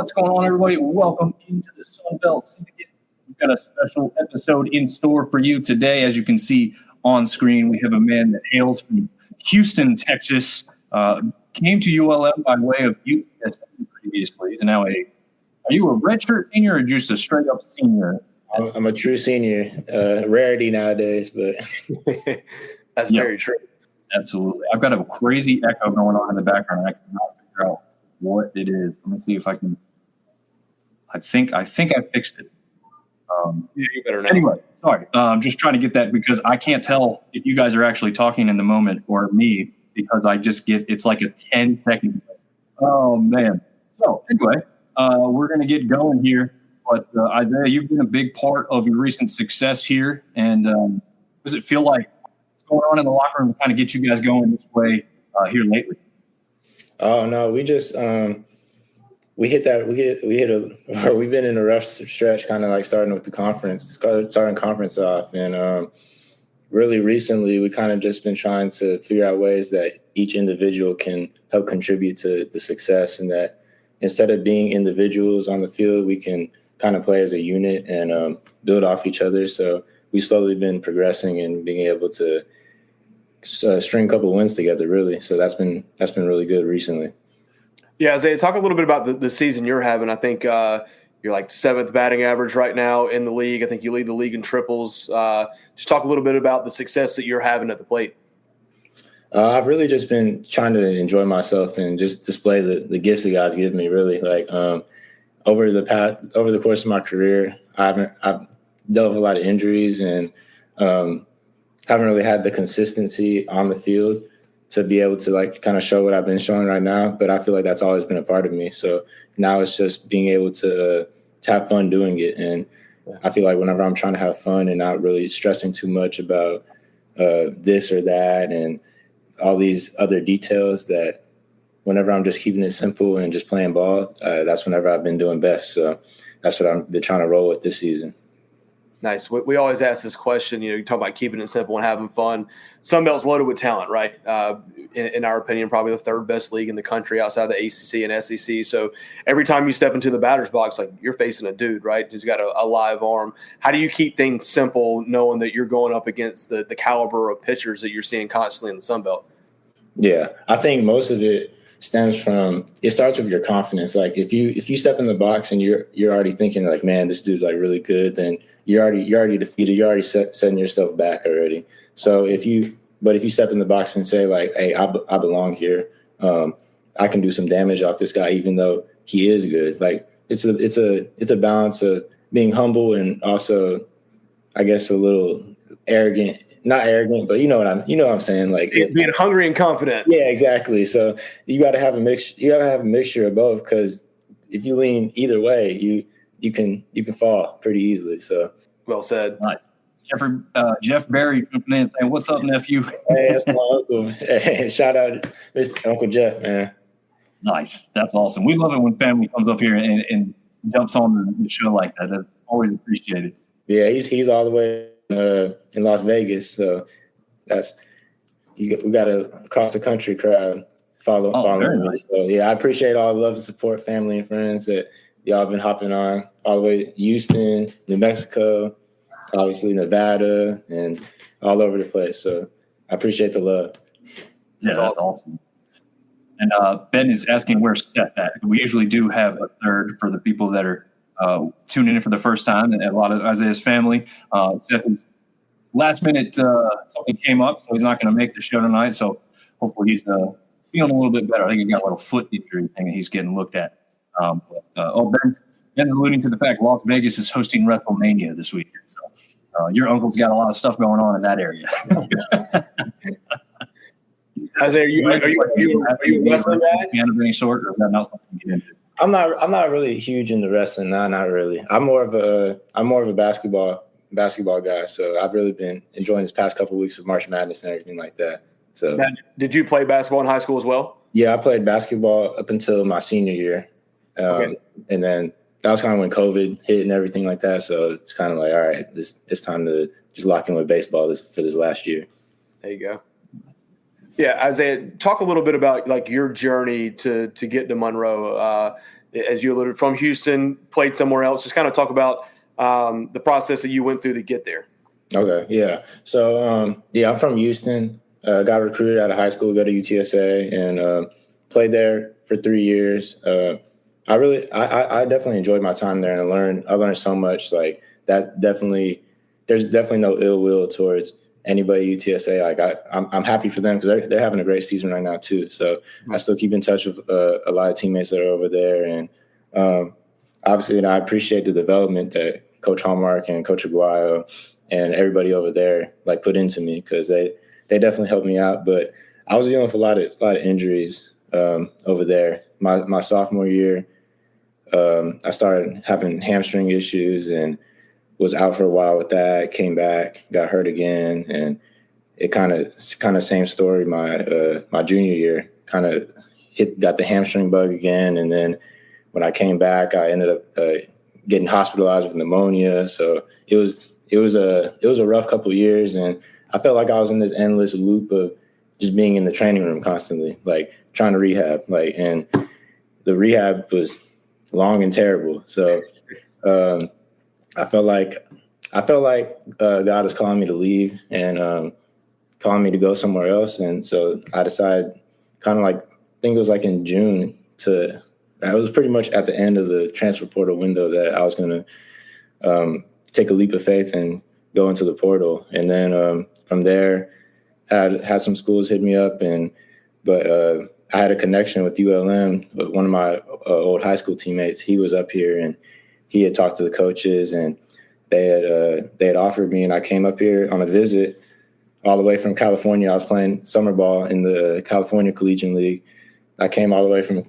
What's going on, everybody? Welcome into the Sunbelt Syndicate. We've got a special episode in store for you today. As you can see on screen, we have a man that hails from Houston, Texas, came to ULM by way of TSN previously. He's now are you a redshirt senior or just a straight-up senior? I'm a true senior. Rarity nowadays, but that's very true. Absolutely. I've got a crazy echo going on in the background. I cannot figure out what it is. Let me see if I can. I think I fixed it. You better know. Anyway, sorry. I'm just trying to get that because I can't tell if you guys are actually talking in the moment or me because I just get it's like a 10-second. Oh man. So anyway, we're gonna get going here. But Isaiah, you've been a big part of your recent success here, and does it feel like what's going on in the locker room to kind of get you guys going this way here lately? Oh no, we just we've been in a rough stretch, kind of like starting conference off, and really recently we kind of just been trying to figure out ways that each individual can help contribute to the success, and that instead of being individuals on the field, we can kind of play as a unit and build off each other. So we've slowly been progressing and being able to string a couple of wins together, really. So that's been really good recently. Yeah, Isaiah, talk a little bit about the season you're having. I think you're like 7th batting average right now in the league. I think you lead the league in triples. Just talk a little bit about the success that you're having at the plate. I've really just been trying to enjoy myself and just display the gifts that God's given me, really. Like over the course of my career, I've dealt with a lot of injuries and haven't really had the consistency on the field to be able to like kind of show what I've been showing right now. But I feel like that's always been a part of me. So now it's just being able to have fun doing it. And I feel like whenever I'm trying to have fun and not really stressing too much about this or that and all these other details, that whenever I'm just keeping it simple and just playing ball, that's whenever I've been doing best. So that's what I've been trying to roll with this season. Nice. We always ask this question, you talk about keeping it simple and having fun. Sunbelt's loaded with talent, right? In our opinion, probably the 3rd best league in the country outside the ACC and SEC. So every time you step into the batter's box, like you're facing a dude, right, who's got a live arm. How do you keep things simple knowing that you're going up against the caliber of pitchers that you're seeing constantly in the Sunbelt? Yeah, I think most of it starts with your confidence. Like if you step in the box and you're already thinking like, man, this dude's like really good, then you're already defeated. You're already setting yourself back already. So if you step in the box and say like, hey, I belong here. I can do some damage off this guy, even though he is good. Like it's a balance of being humble and also, I guess, a little arrogant. Not arrogant, but you know what I'm saying. Like being hungry and confident. Yeah, exactly. So you got to have a mixture. You got to have a mixture of both, because if you lean either way, you can fall pretty easily. So well said. Nice. Jeff Berry jumping in saying, "What's up, nephew?" Hey, that's my uncle. Hey, shout out, Mr. Uncle Jeff, man. Nice. That's awesome. We love it when family comes up here and jumps on the show like that. That's always appreciated. Yeah, he's all the way in Las Vegas, so we got a across the country crowd following me. Nice. So yeah, I appreciate all the love and support, family and friends that y'all been hopping on all the way to Houston, New Mexico, obviously Nevada, and all over the place. So I appreciate the love. Yeah, that's awesome. And Ben is asking where's Seth at. We usually do have a third for the people that are tuning in for the first time, and a lot of Isaiah's family. Seth is last minute, something came up, so he's not going to make the show tonight. So hopefully he's feeling a little bit better. I think he got a little foot injury thing that he's getting looked at. Ben's alluding to the fact Las Vegas is hosting WrestleMania this weekend. So your uncle's got a lot of stuff going on in that area. Isaiah, are you wrestling that? Fan of any sort, or is that not something you get into? I'm not really huge into wrestling. No, not really. I'm more of a basketball guy. So I've really been enjoying this past couple of weeks of March Madness and everything like that. So now, did you play basketball in high school as well? Yeah, I played basketball up until my senior year. And then that was kind of when COVID hit and everything like that. So it's kind of like, all right, it's time to just lock in with baseball for this last year. There you go. Yeah, Isaiah, talk a little bit about like your journey to get to Monroe. as you alluded, from Houston, played somewhere else. Just kind of talk about the process that you went through to get there. Okay, yeah. So, I'm from Houston. Got recruited out of high school, go to UTSA, and played there for 3 years. I definitely enjoyed my time there, and I learned so much. Like that, there's definitely no ill will towards anybody at UTSA. Like I'm happy for them because they're having a great season right now too. So I still keep in touch with a lot of teammates that are over there, and obviously, I appreciate the development that Coach Hallmark and Coach Aguayo and everybody over there like put into me, because they definitely helped me out. But I was dealing with a lot of injuries over there. My sophomore year, I started having hamstring issues and was out for a while with that. Came back, got hurt again, and it kind of same story. My junior year got the hamstring bug again, and then when I came back, I ended up getting hospitalized with pneumonia. So it was a rough couple of years, and I felt like I was in this endless loop of just being in the training room constantly, like trying to rehab, and the rehab was long and terrible. So I felt like God was calling me to leave and calling me to go somewhere else, and so I decided, I think it was like in June I was pretty much at the end of the transfer portal window that I was going to take a leap of faith and go into the portal. And then from there, had some schools hit me up, but I had a connection with ULM. One of my old high school teammates, he was up here, and he had talked to the coaches, and they had offered me, and I came up here on a visit all the way from California. I was playing summer ball in the California Collegiate League. I came all the way from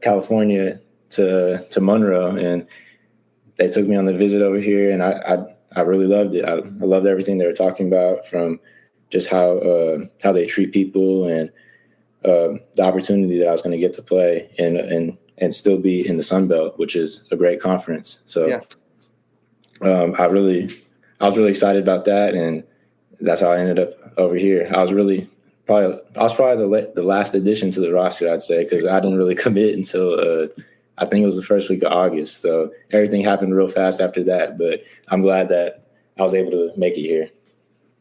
California to Monroe, and they took me on the visit over here, and I really loved it. I loved everything they were talking about, from just how they treat people, and the opportunity that I was going to get to play and still be in the sunbelt, which is a great conference. So yeah. I was really excited about that, and that's how I ended up over here. I was probably the last addition to the roster, I'd say, because I didn't really commit until I think it was the first week of August. So everything happened real fast after that, but I'm glad that I was able to make it here.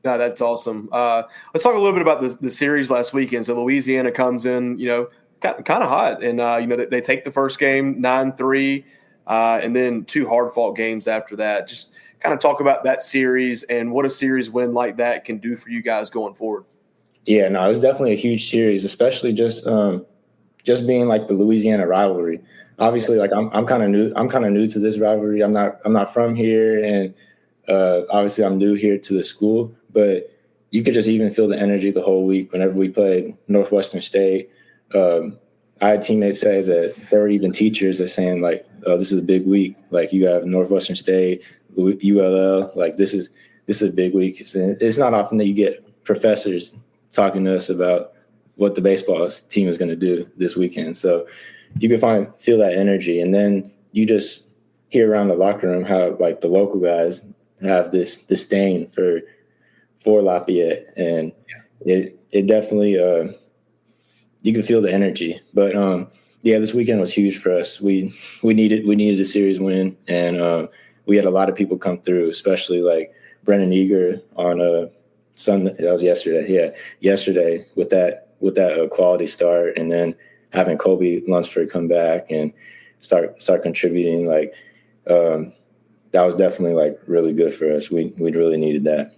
No, that's awesome. Let's talk a little bit about the series last weekend. So Louisiana comes in, kind of hot, and they take the first game 9-3, and then 2 hard-fought games after that. Just kind of talk about that series and what a series win like that can do for you guys going forward. Yeah, no, it was definitely a huge series, especially just being like the Louisiana rivalry. Obviously, like I'm kind of new to this rivalry. I'm not from here, and obviously I'm new here to the school. But you could just even feel the energy the whole week whenever we played Northwestern State. I had teammates say that there were even teachers that saying like, "Oh, this is a big week. Like you have Northwestern State, ULL. Like this is a big week." It's not often that you get professors talking to us about what the baseball team is going to do this weekend. So you can feel that energy. And then you just hear around the locker room how like the local guys have this disdain for Lafayette. And it definitely, you can feel the energy. But this weekend was huge for us. We needed a series win. And we had a lot of people come through, especially like Brennan Eager on Sunday. That was yesterday. Yeah, yesterday with that quality start, and then having Colby Lunsford come back and start contributing. Like that was definitely like really good for us. We really needed that.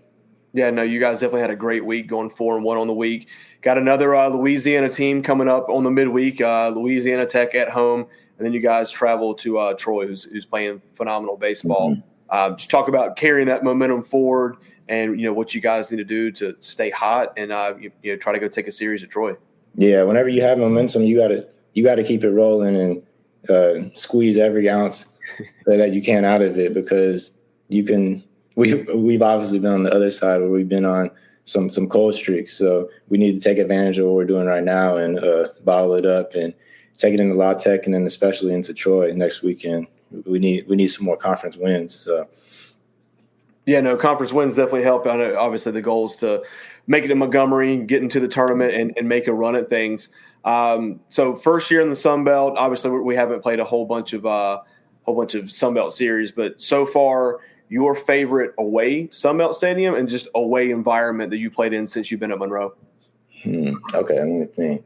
Yeah, no, you guys definitely had a great week, going 4-1 on the week. Got another Louisiana team coming up on the midweek. Louisiana Tech at home, and then you guys travel to Troy, who's playing phenomenal baseball. Mm-hmm. Just talk about carrying that momentum forward, and what you guys need to do to stay hot and try to go take a series at Troy. Yeah, whenever you have momentum, you got to keep it rolling and squeeze every ounce that you can out of it, because you can. We've obviously been on the other side where we've been on some cold streaks, so we need to take advantage of what we're doing right now and bottle it up and take it into La Tech, and then especially into Troy next weekend. We need some more conference wins. So. Yeah, no, conference wins definitely help. Obviously, the goal is to make it in Montgomery, get into the tournament, and make a run at things. So first year in the Sun Belt, obviously we haven't played a whole bunch of Sun Belt series, but so far, your favorite away Sun Belt stadium and just away environment that you played in since you've been at Monroe? Okay, let me think.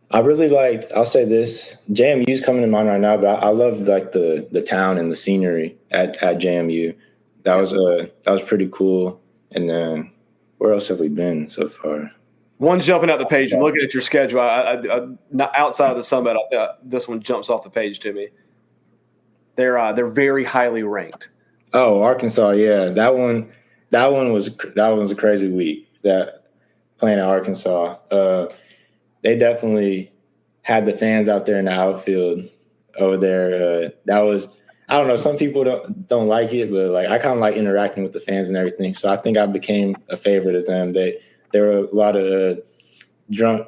I really liked, I'll say this, JMU's coming to mind right now, but I loved like the town and the scenery at JMU. That was pretty cool. And then where else have we been so far? One's jumping out the page. I'm looking at your schedule. I not outside of the Sun Belt, this one jumps off the page to me. They're very highly ranked. Oh, Arkansas, yeah. That one was a crazy week. That playing at Arkansas. They definitely had the fans out there in the outfield over there. That was, I don't know, some people don't like it, but like I kind of like interacting with the fans and everything. So I think I became a favorite of them. There were a lot of drunk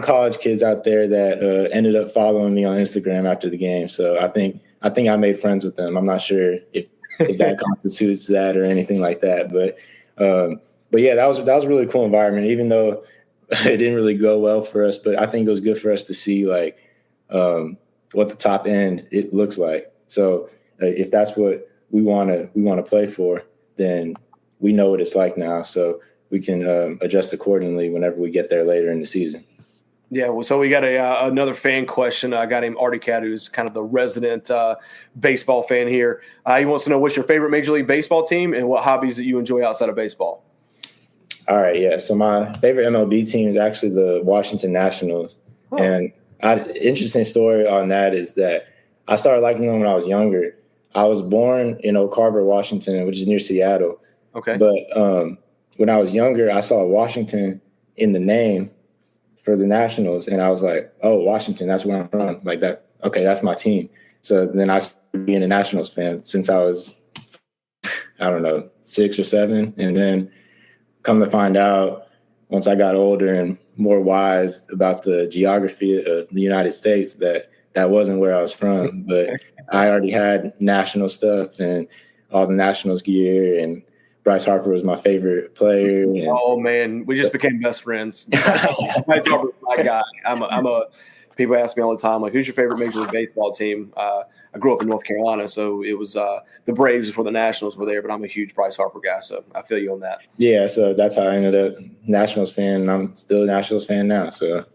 college kids out there that ended up following me on Instagram after the game. So I think I made friends with them. I'm not sure if that constitutes that or anything like that, but yeah, that was a really cool environment, even though it didn't really go well for us. But I think it was good for us to see like what the top end it looks like. So if that's what we want to play for, then we know what it's like now. So we can adjust accordingly whenever we get there later in the season. Yeah, well, so we got another fan question. A guy named Artie Cat, who's kind of the resident baseball fan here. He wants to know what's your favorite Major League Baseball team and what hobbies that you enjoy outside of baseball. All right, yeah. So my favorite MLB team is actually the Washington Nationals. Oh. And interesting story on that is that I started liking them when I was younger. I was born in Oak Harbor, Washington, which is near Seattle. Okay. But when I was younger, I saw Washington in the name for the Nationals, and I was like, oh, Washington, that's where I'm from. Like that, okay, that's my team. So then I started being a Nationals fan since I was, 6 or 7. And then come to find out, once I got older and more wise about the geography of the United States, that wasn't where I was from. But I already had National stuff and all the Nationals gear, and Bryce Harper was my favorite player. And oh man, we just became best friends. Bryce Harper's my guy. People ask me all the time, like, who's your favorite Major League Baseball team? I grew up in North Carolina, so it was the Braves before the Nationals were there, but I'm a huge Bryce Harper guy, so I feel you on that. Yeah, so that's how I ended up Nationals fan, and I'm still a Nationals fan now. So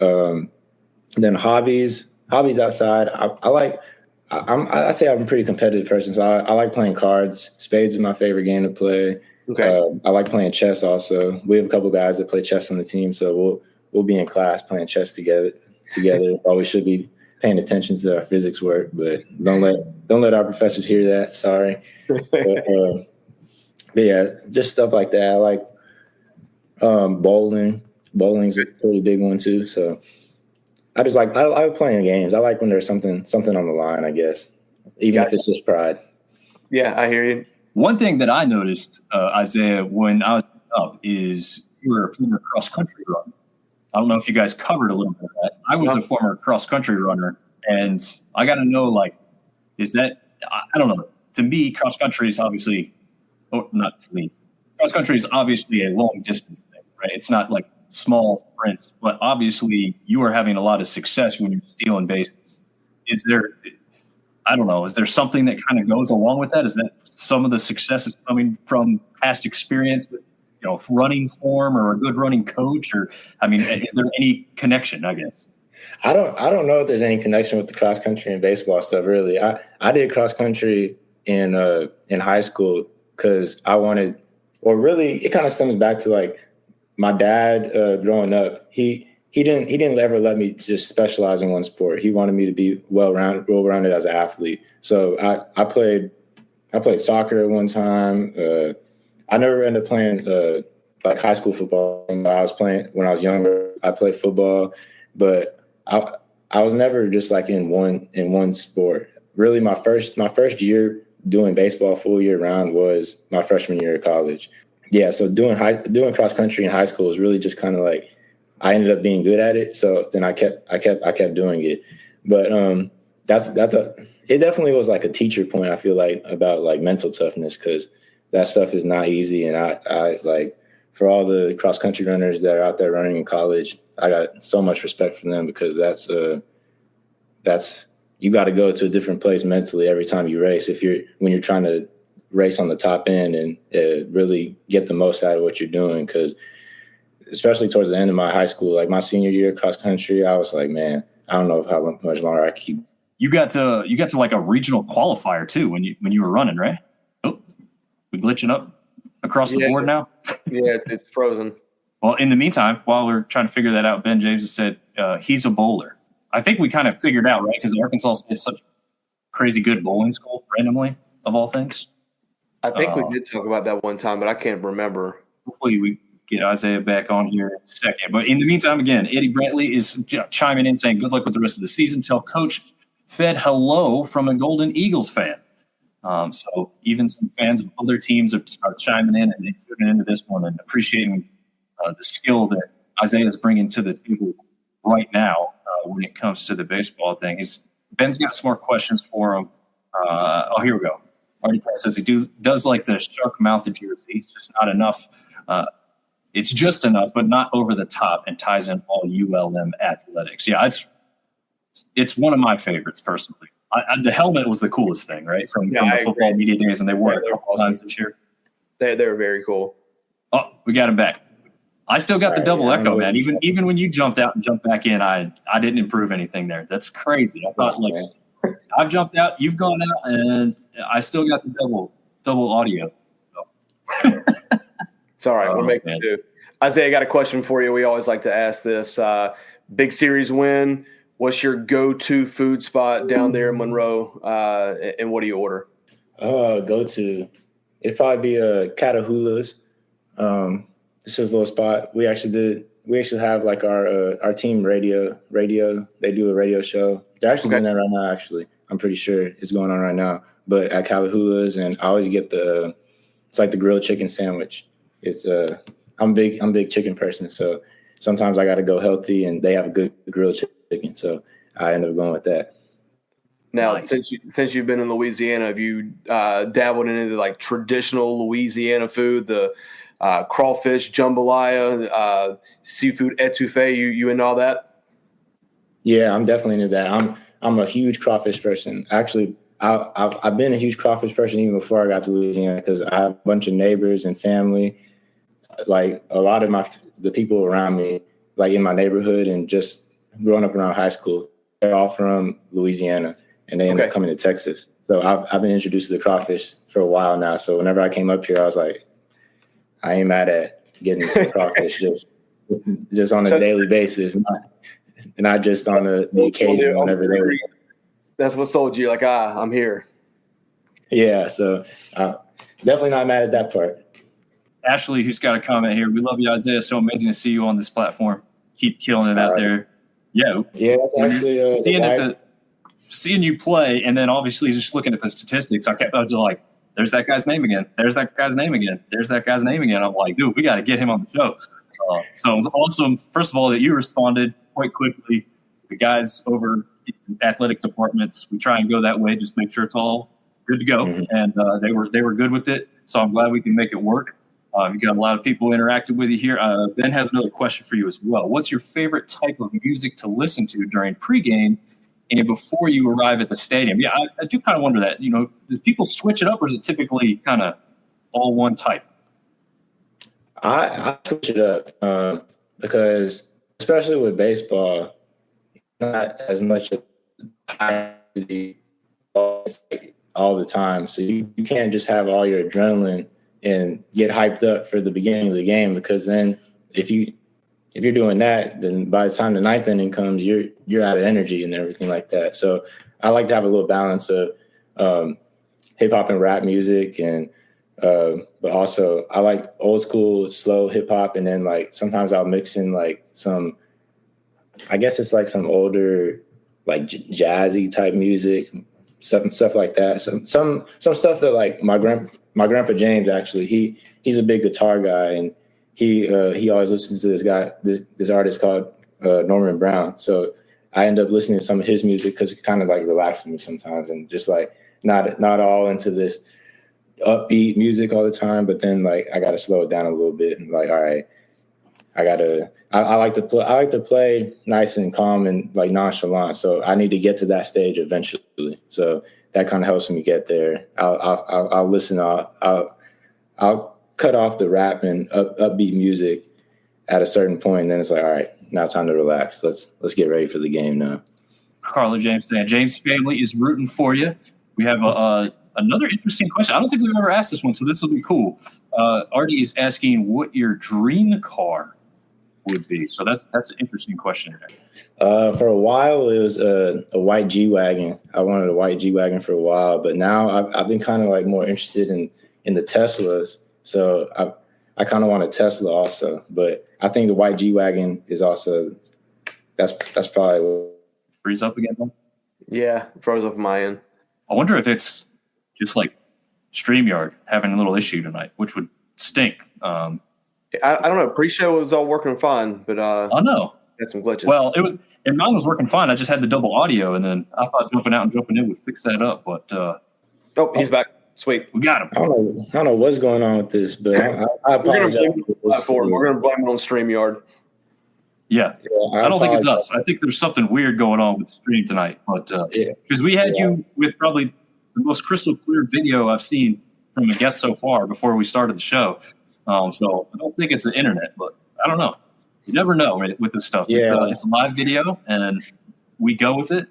then hobbies outside, I'd say I'm a pretty competitive person, so I like playing cards. Spades is my favorite game to play. Okay. I like playing chess also. We have a couple guys that play chess on the team, so we'll be in class playing chess together. Always should be paying attention to our physics work, but don't let our professors hear that. Sorry. But yeah, just stuff like that. I like bowling. Bowling's a pretty big one too. So I like playing games. I like when there's something on the line, I guess, even if it's just pride. Yeah, I hear you. One thing that I noticed, Isaiah, when I was up is you were a former cross-country runner. I don't know if you guys covered a little bit of that. I was a former cross-country runner, and I got to know, like, is that – I don't know. To me, cross-country is obviously – oh, not to me. Cross-country is obviously a long-distance thing, right? It's not like small sprints, but obviously you are having a lot of success when you're stealing bases. Is there – I don't know. Is there something that kind of goes along with that? Is that some of the success is coming from past experience with running form or a good running coach, or is there any connection? I guess I don't know if there's any connection with the cross country and baseball stuff. Really, I did cross country in high school because I wanted, or really, it kind of stems back to like my dad growing up. He didn't ever let me just specialize in one sport. He wanted me to be well-rounded as an athlete. So I played soccer at one time. I never ended up playing like high school football. I was playing when I was younger. I played football, but I was never just like in one sport. Really, my first year doing baseball full year round was my freshman year of college. Yeah, so doing cross country in high school was really just kind of like I ended up being good at it. So then I kept doing it. But it definitely was like a teacher point. I feel like about like mental toughness because that stuff is not easy, and I like for all the cross country runners that are out there running in college, I got so much respect for them, because that's you got to go to a different place mentally every time you race. When you're trying to race on the top end and really get the most out of what you're doing, because especially towards the end of my high school, like my senior year cross country, I was like, man, I don't know how much longer I can keep. You got to like a regional qualifier too when you were running, right? Oh, we glitching up across the board now. Yeah, it's frozen. Well, in the meantime, while we're trying to figure that out, Ben James has said he's a bowler. I think we kind of figured out, right? Because Arkansas State is such a crazy good bowling school, randomly, of all things. I think we did talk about that one time, but I can't remember. Hopefully we get Isaiah back on here in a second. But in the meantime, again, Eddie Brantley is chiming in saying good luck with the rest of the season. Tell Coach Fed hello from a Golden Eagles fan. So even some fans of other teams are chiming in and tuning into this one and appreciating the skill that Isaiah is bringing to the table right now when it comes to the baseball thing. Ben's got some more questions for him. Here we go. Marty says he does like the shark mouth jersey. It's just not enough. It's just enough, but not over the top, and ties in all ULM athletics. Yeah, it's one of my favorites personally. The helmet was the coolest thing, right? From the football media days, and they wore it a couple times this year. They were very cool. Oh, we got him back. I still got the double echo, man. Even when you jumped out and jumped back in, I didn't improve anything there. That's crazy. I thought I've jumped out, you've gone out, and I still got the double audio. So. It's all right. We're making do. Isaiah, I got a question for you. We always like to ask this. Big series win. What's your go-to food spot down there in Monroe, and what do you order? Go-to. It'd probably be Catahoula's. This is a little spot. We actually have like our team radio. They do a radio show. They're actually doing that right now, actually. I'm pretty sure it's going on right now. But at Catahoula's, and I always get it's like the grilled chicken sandwich. It's I'm a big chicken person, so sometimes I got to go healthy, and they have a good grilled chicken, so I end up going with that. Now, since you've been in Louisiana, have you dabbled into the like traditional Louisiana food, the crawfish, jambalaya, seafood etouffee? You into all that? Yeah, I'm definitely into that. I'm a huge crawfish person. Actually, I've been a huge crawfish person even before I got to Louisiana, because I have a bunch of neighbors and family. Like a lot of the people around me, like in my neighborhood and just growing up around high school, they're all from Louisiana, and they end up coming to Texas. So I've been introduced to the crawfish for a while now. So whenever I came up here, I was like, I ain't mad at getting some crawfish just on a daily basis, not just on the occasion whenever they were. That's what sold you. Like, I'm here. Yeah. So definitely not mad at that part. Ashley, who's got a comment here. We love you, Isaiah. So amazing to see you on this platform. Keep killing it out there. Yeah. Yeah, that's actually seeing you play, and then obviously just looking at the statistics, I was just like, there's that guy's name again. There's that guy's name again. There's that guy's name again. I'm like, dude, we got to get him on the show. So it was awesome, first of all, that you responded quite quickly. The guys over in athletic departments, we try and go that way, just make sure it's all good to go. Mm-hmm. And they were good with it. So I'm glad we can make it work. You got a lot of people interacting with you here. Ben has another question for you as well. What's your favorite type of music to listen to during pregame and before you arrive at the stadium? Yeah, I do kind of wonder that. Do people switch it up, or is it typically kind of all one type? I switch it up because, especially with baseball, not as much all the time. So you can't just have all your adrenaline and get hyped up for the beginning of the game, because then if you're doing that, then by the time the ninth inning comes, you're out of energy and everything like that. So I like to have a little balance of hip hop and rap music, and but also I like old school slow hip hop, and then like sometimes I'll mix in like some, I guess it's like some older like jazzy type music, stuff like that. Some stuff that like my grandpa James, actually, he's a big guitar guy, and he always listens to this artist called Norman Brown. So I end up listening to some of his music because it kind of like relaxes me sometimes, and just like not all into this upbeat music all the time, but then like I got to slow it down a little bit and like, all right, I like to play nice and calm and like nonchalant. So I need to get to that stage eventually. So that kind of helps me get there. I'll listen. I'll cut off the rap and upbeat music at a certain point, and then it's like, all right, now it's time to relax. Let's get ready for the game now. Carla James saying, James family is rooting for you. We have another interesting question. I don't think we've ever asked this one, so this will be cool. Artie is asking what your dream car would be. So that's an interesting question. For a while, it was a white G-Wagon. I wanted a white G-Wagon for a while, but now I've been kind of like more interested in the Teslas. So I kind of want a Tesla also, but I think the white G-Wagon is also, that's probably what. Freeze up again, though? Yeah, froze up my end. I wonder if it's just like StreamYard having a little issue tonight, which would stink. I don't know. Pre-show was all working fine, but I know. Had some glitches. Well, and mine was working fine. I just had the double audio, and then I thought jumping out and jumping in would fix that up. But he's back. Sweet. We got him. I don't know what's going on with this, but I apologize. We're going to blame it on StreamYard. Yeah, I don't think it's us. I think there's something weird going on with the stream tonight. But because we had you with probably the most crystal clear video I've seen from a guest so far before we started the show. So I don't think it's the internet, but I don't know. You never know with this stuff. Yeah. It's a live video, and we go with it.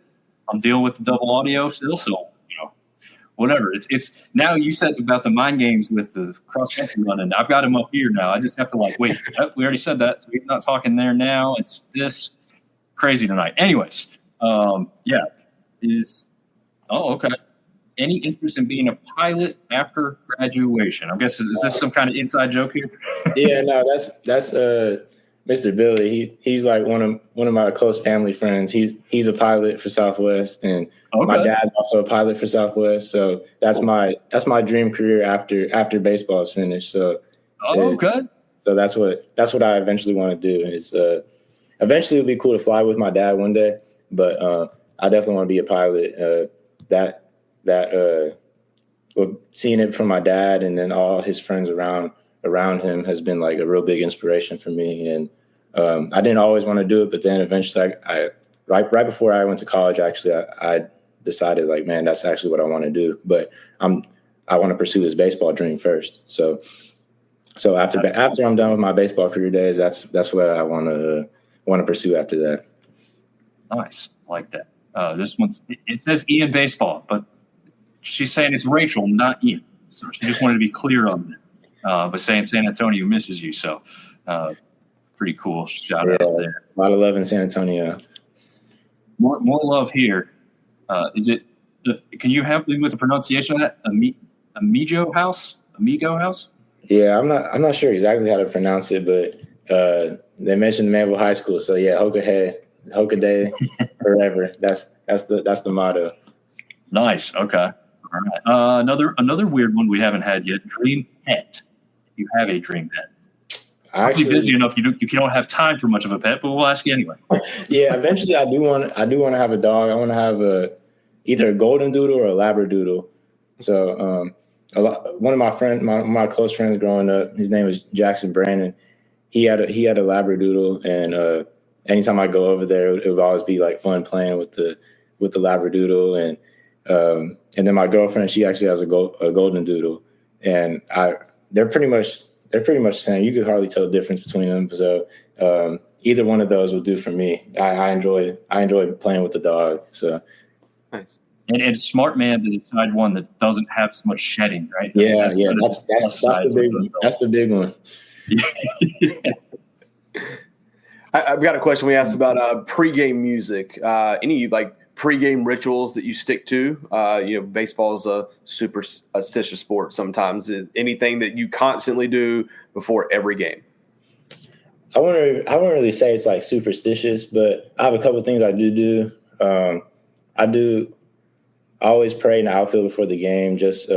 I'm dealing with the double audio still, so whatever. It's now you said about the mind games with the cross country running. I've got him up here now. I just have to wait. We already said that, so he's not talking there now. It's this crazy tonight. Anyways, okay. Any interest in being a pilot after graduation? I guess is this some kind of inside joke here? Yeah, no, that's Mr. Billy. He's like one of my close family friends. He's a pilot for Southwest, and my dad's also a pilot for Southwest. So that's my dream career after baseball is finished. So okay. So that's what I eventually want to do. Is eventually it'll be cool to fly with my dad one day, but I definitely want to be a pilot. Seeing it from my dad and then all his friends around him has been like a real big inspiration for me. And I didn't always want to do it, but then eventually I right before I went to college, actually, I decided like, man, that's actually what I want to do. But I want to pursue this baseball dream first. So after I'm done with my baseball career days, that's what I want to pursue after that. Nice. I like that. This one's, it says Ian Baseball, but she's saying it's Rachel, not Ian. So she just wanted to be clear on that. But saying San Antonio misses you. So pretty cool. Shout out there. A lot of love in San Antonio. More love here. Is it? Can you help me with the pronunciation of that? Amigo House? Yeah, I'm not sure exactly how to pronounce it, but they mentioned Manville High School, so yeah, Hoka Day, forever. That's the motto. Nice. Okay. All right. Another weird one we haven't had yet. Dream pet. If you have a dream pet. Actually, you're busy enough you don't have time for much of a pet, but we'll ask you anyway. Yeah, eventually I do want to have a dog. I want to have either a golden doodle or a labradoodle. So one of my close friends growing up, his name was Jackson Brandon. He had a labradoodle, and anytime I go over there, it would always be like fun playing with the labradoodle. And then my girlfriend, she actually has a golden doodle, and they're pretty much the same. You could hardly tell the difference between them. So either one of those will do for me. I enjoy playing with the dog. So nice. And smart man to decide one that doesn't have so much shedding, right? Yeah, that's the big one. That's the big one. I've got a question we asked about pregame music. Any like pregame rituals that you stick to? Baseball is a superstitious sport sometimes. Is anything that you constantly do before every game? I wouldn't really say it's like superstitious, but I have a couple of things I do. I always pray in the outfield before the game, just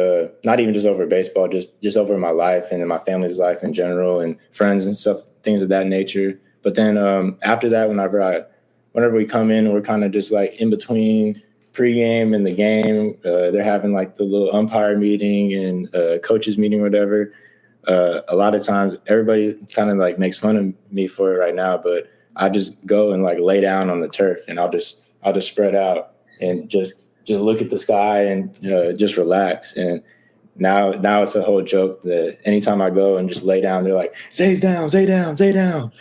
not even just over baseball, just over my life and in my family's life in general and friends and stuff, things of that nature. But then after that, whenever we come in, we're kind of just like in between pregame in the game. They're having like the little umpire meeting and coaches meeting, or whatever. A lot of times everybody kind of like makes fun of me for it right now, but I just go and like lay down on the turf, and I'll just spread out and just look at the sky and just relax. And now it's a whole joke that anytime I go and just lay down, they're like, "Zay's down, Zay down, Zay down."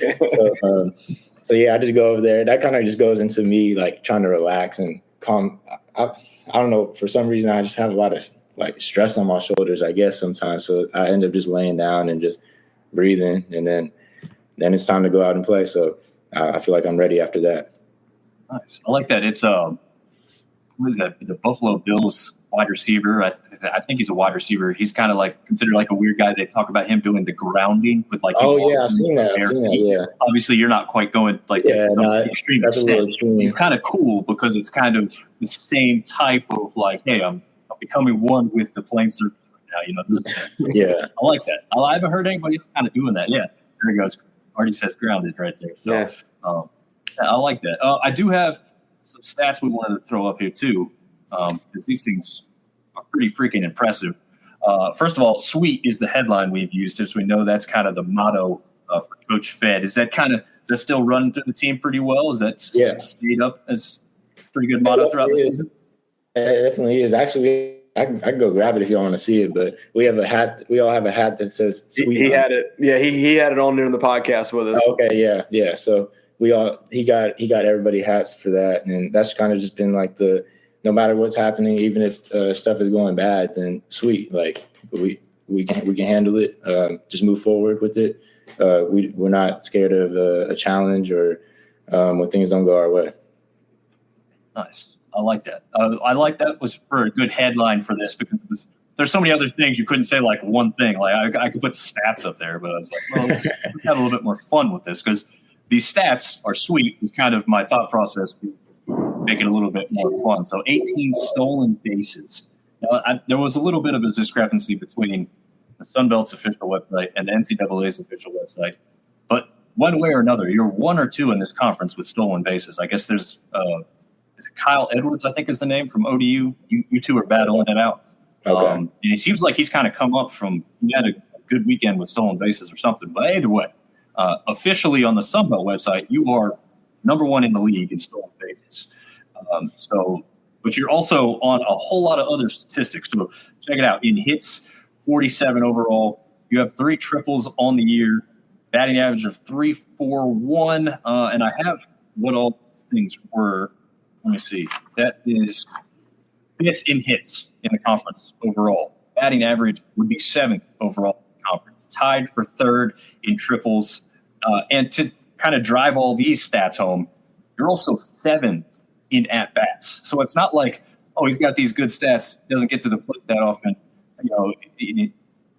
So yeah, I just go over there. That kind of just goes into me like trying to relax and calm. I don't know, for some reason I just have a lot of like stress on my shoulders, I guess, sometimes. So I end up just laying down and just breathing, and then it's time to go out and play. So I feel like I'm ready after that. Nice. I like that. It's what is that? The Buffalo Bills wide receiver. I think he's a wide receiver. He's kind of like considered like a weird guy. They talk about him doing the grounding with like. Oh yeah, I've seen that. Yeah. Obviously, you're not quite going like to the extreme extent. It's kind of cool because it's kind of the same type of like, hey, I'm becoming one with the plane surface right now. Yeah. I like that. I haven't heard anybody else kind of doing that. Yeah, there he goes. Already says grounded right there. So yeah. I like that. I do have some stats we wanted to throw up here too, because these things are pretty freaking impressive. First of all, sweet is the headline we've used, as we know that's kind of the motto for Coach Fed. Is that still running through the team pretty well? Is that stayed up as a pretty good motto throughout the season? It definitely is. Actually, I can go grab it if you want to see it, but we have a hat. We all have a hat that says sweet. He had it. Yeah, he had it on during the podcast with us. Oh, okay, yeah. So he got everybody hats for that, and that's kind of just been like no matter what's happening, even if stuff is going bad, then sweet, like we can handle it. Just move forward with it. We're not scared of a challenge or when things don't go our way. Nice. I like that. I like that was for a good headline for this because there's so many other things you couldn't say like one thing. Like I could put stats up there, but I was like, well, let's have a little bit more fun with this because these stats are sweet. It's kind of my thought process, make it a little bit more fun. So 18 stolen bases. Now, there was a little bit of a discrepancy between the Sunbelt's official website and the NCAA's official website. But one way or another, you're 1 or 2 in this conference with stolen bases. I guess there's is it Kyle Edwards, I think is the name, from ODU. You two are battling it out. Okay. And it seems like he's kind of come up from – he had a good weekend with stolen bases or something. But either way, officially on the Sunbelt website, you are number 1 in the league in stolen bases. But you're also on a whole lot of other statistics. So check it out. In hits, 47 overall. You have 3 triples on the year, batting average of .341. And I have what all those things were. Let me see. That is 5th in hits in the conference overall. Batting average would be 7th overall in the conference. Tied for 3rd in triples. And to kind of drive all these stats home, you're also 7th in at-bats. So it's not like, oh, he's got these good stats, doesn't get to the plate that often.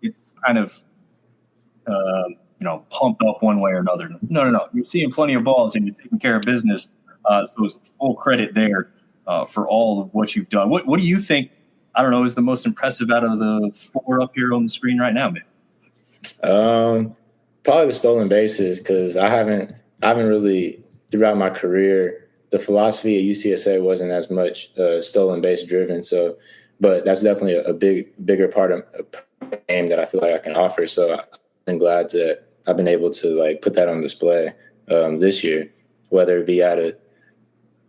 It's kind of, pumped up one way or another. No. You're seeing plenty of balls and you're taking care of business. So it's full credit there for all of what you've done. What do you think, I don't know, is the most impressive out of the 4 up here on the screen right now, man? Probably the stolen bases, because I haven't really, throughout my career, the philosophy at UCSA wasn't as much stolen base driven. So, but that's definitely a bigger part of the game that I feel like I can offer. So I've been glad that I've been able to like put that on display this year, whether it be at a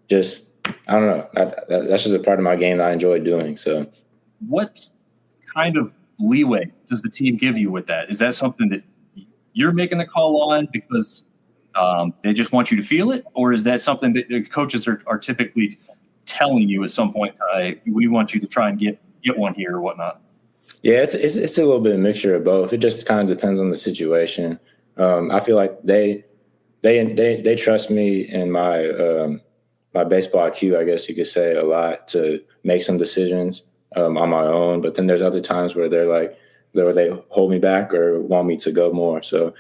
just, I don't know. That's just a part of my game that I enjoy doing. So, what kind of leeway does the team give you with that? Is that something that you're making the call on because they just want you to feel it, or is that something that the coaches are typically telling you at some point? We want you to try and get one here or whatnot. Yeah, it's a little bit of a mixture of both. It just kind of depends on the situation. I feel like they trust me and my baseball IQ, I guess you could say, a lot to make some decisions on my own. But then there's other times where they hold me back or want me to go more. So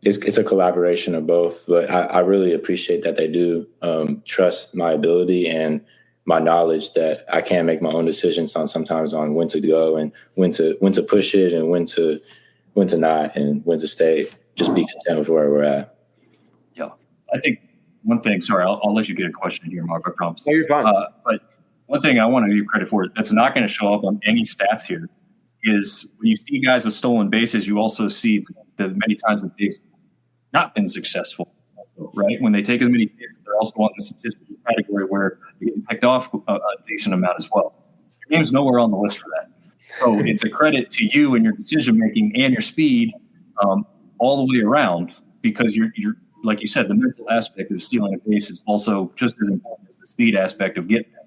it's a collaboration of both. But I really appreciate that they do trust my ability and my knowledge that I can make my own decisions sometimes on when to go and when to push it and when to not and when to stay. Just be content with where we're at. Yeah, I think. One thing, sorry, I'll let you get a question here, Marv, I promise. Oh, you're fine. But one thing I want to give credit for that's not going to show up on any stats here is when you see guys with stolen bases, you also see the many times that they've not been successful, right? When they take as many hits, they're also on the statistical category where they get picked off a decent amount as well. Your name's nowhere on the list for that. So it's a credit to you and your decision-making and your speed all the way around, because you're like you said, the mental aspect of stealing a base is also just as important as the speed aspect of getting it.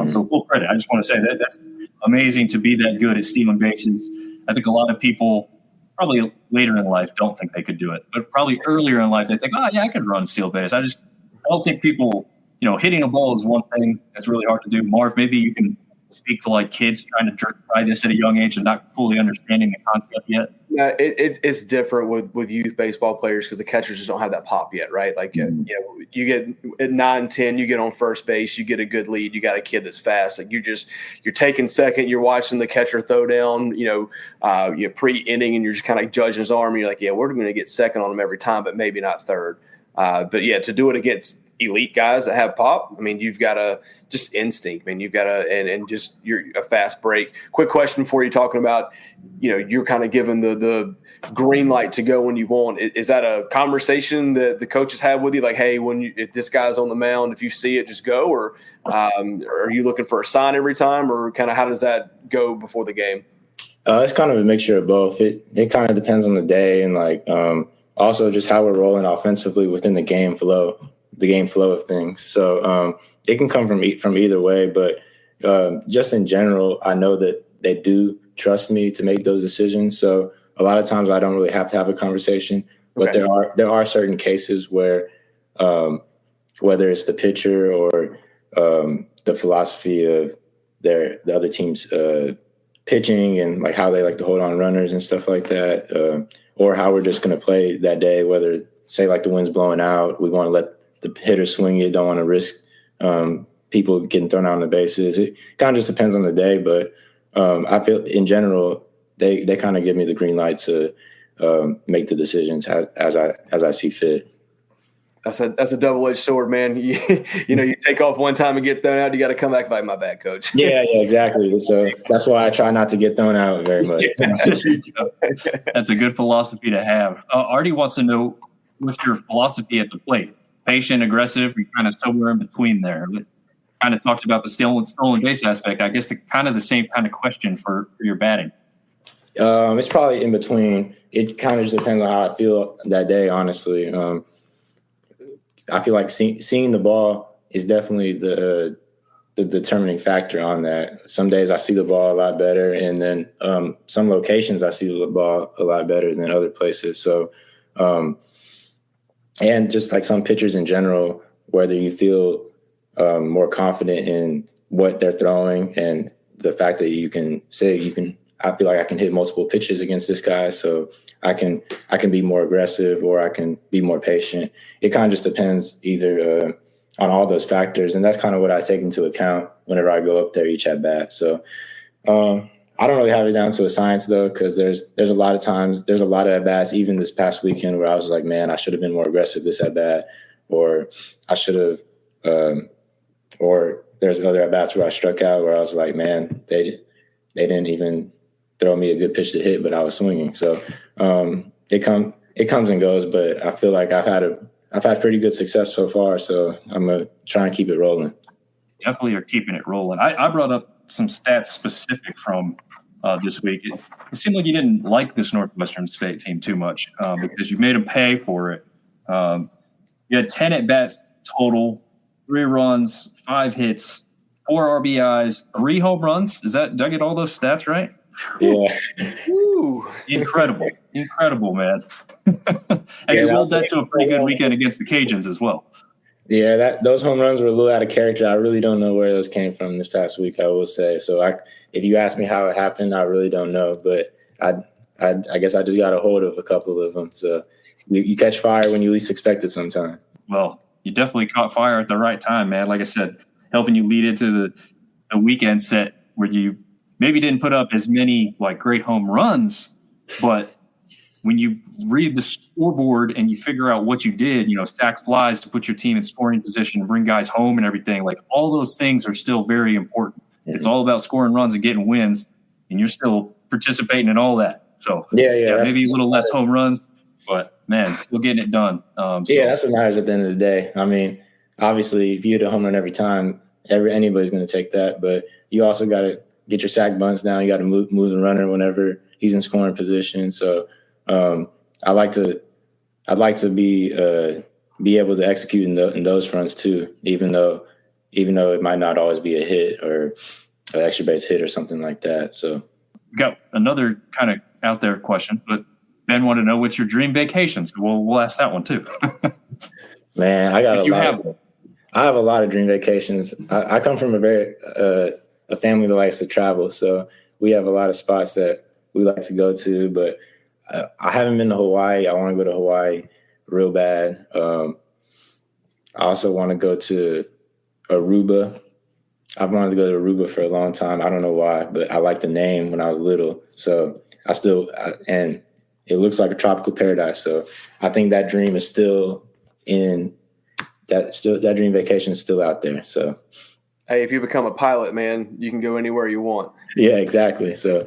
So full credit. I just want to say that's amazing to be that good at stealing bases. I think a lot of people probably later in life don't think they could do it, but probably earlier in life they think, oh yeah, I could run steal base. I don't think people, hitting a ball is one thing that's really hard to do. Marv, maybe you can speak to like kids trying to try this at a young age and not fully understanding the concept yet. Yeah, it's different with youth baseball players because the catchers just don't have that pop yet, right? Like, you get at 9, 10, you get on first base, you get a good lead, you got a kid that's fast. Like you're taking second, you're watching the catcher throw down, pre-inning, and you're just kind of judging his arm. And you're like, yeah, we're going to get second on him every time, but maybe not third. But yeah, to do it against elite guys that have pop, I mean, you've got to just instinct. I mean, you've got to and just you're a fast break. Quick question for you, talking about, you're kind of given the green light to go when you want. Is that a conversation that the coaches have with you? Like, hey, if this guy's on the mound, if you see it, just go, or are you looking for a sign every time, or kind of how does that go before the game? It's kind of a mixture of both. It kind of depends on the day and also just how we're rolling offensively within the game flow of things. So it can come from either way, but just in general, I know that they do trust me to make those decisions. So a lot of times I don't really have to have a conversation, but there are certain cases where whether it's the pitcher or the philosophy of the other team's pitching and like how they like to hold on runners and stuff like that, or how we're just going to play that day, whether say like the wind's blowing out, we want to let the hitter swing it, don't want to risk people getting thrown out on the bases. It kind of just depends on the day, but I feel in general they kind of give me the green light to make the decisions as I see fit. That's a double-edged sword, man. You take off one time and get thrown out, you got to come back by my bad, coach. Yeah, exactly. So that's why I try not to get thrown out very much. That's a good philosophy to have. Artie wants to know, what's your philosophy at the plate? Patient, aggressive, you're kind of somewhere in between there. We kind of talked about the stolen base aspect. I guess the same kind of question for your batting. It's probably in between. It kind of just depends on how I feel that day, honestly. I feel like seeing the ball is definitely the determining factor on that. Some days I see the ball a lot better, and then some locations I see the ball a lot better than other places. So, and just like some pitchers in general, whether you feel more confident in what they're throwing and the fact that I feel like I can hit multiple pitches against this guy, so I can be more aggressive or I can be more patient. It kind of just depends either on all those factors, and that's kind of what I take into account whenever I go up there each at bat. So I don't really have it down to a science though, because there's a lot of times, there's a lot of at bats, even this past weekend, where I was like, man, I should have been more aggressive this at bat, or I should have, or there's other at bats where I struck out where I was like, man, they didn't even throw me a good pitch to hit, but I was swinging. So it comes and goes, but I feel like I've had pretty good success so far. So I'm gonna try and keep it rolling. Definitely are keeping it rolling. I brought up some stats specific from this week. It seemed like you didn't like this Northwestern State team too much because you made them pay for it. You had 10 at bats total, 3 runs, 5 hits, 4 RBIs, 3 home runs. Did I get all those stats right? Yeah. Woo. Incredible, man. And you rolled that to a pretty good weekend against the Cajuns as well. Yeah, those home runs were a little out of character. I really don't know where those came from this past week, I will say. So if you ask me how it happened, I really don't know. But I guess I just got a hold of a couple of them. So you catch fire when you least expect it sometimes. Well, you definitely caught fire at the right time, man. Like I said, helping you lead into the weekend set where you maybe didn't put up as many like great home runs, but when you read the scoreboard and you figure out what you did, sack flies to put your team in scoring position and bring guys home and everything, like all those things are still very important. Mm-hmm. It's all about scoring runs and getting wins, and you're still participating in all that. So yeah, maybe a little less home runs, but man, still getting it done. That's what matters at the end of the day. I mean, obviously, if you hit a home run every time, anybody's going to take that, but you also got to get your sack bunts down. You got to move the runner whenever he's in scoring position. So I'd like to be able to execute in those fronts too, even though it might not always be a hit or an extra base hit or something like that. So we got another kind of out there question, but Ben wanted to know what's your dream vacation. So we'll ask that one too. Man, I have a lot of dream vacations. I come from a family that likes to travel, so we have a lot of spots that we like to go to, but I haven't been to Hawaii. I want to go to Hawaii real bad. I also want to go to Aruba. I've wanted to go to Aruba for a long time. I don't know why, but I liked the name when I was little. So and it looks like a tropical paradise. So I think that dream is still that dream vacation is still out there. So, hey, if you become a pilot, man, you can go anywhere you want. Yeah, exactly. So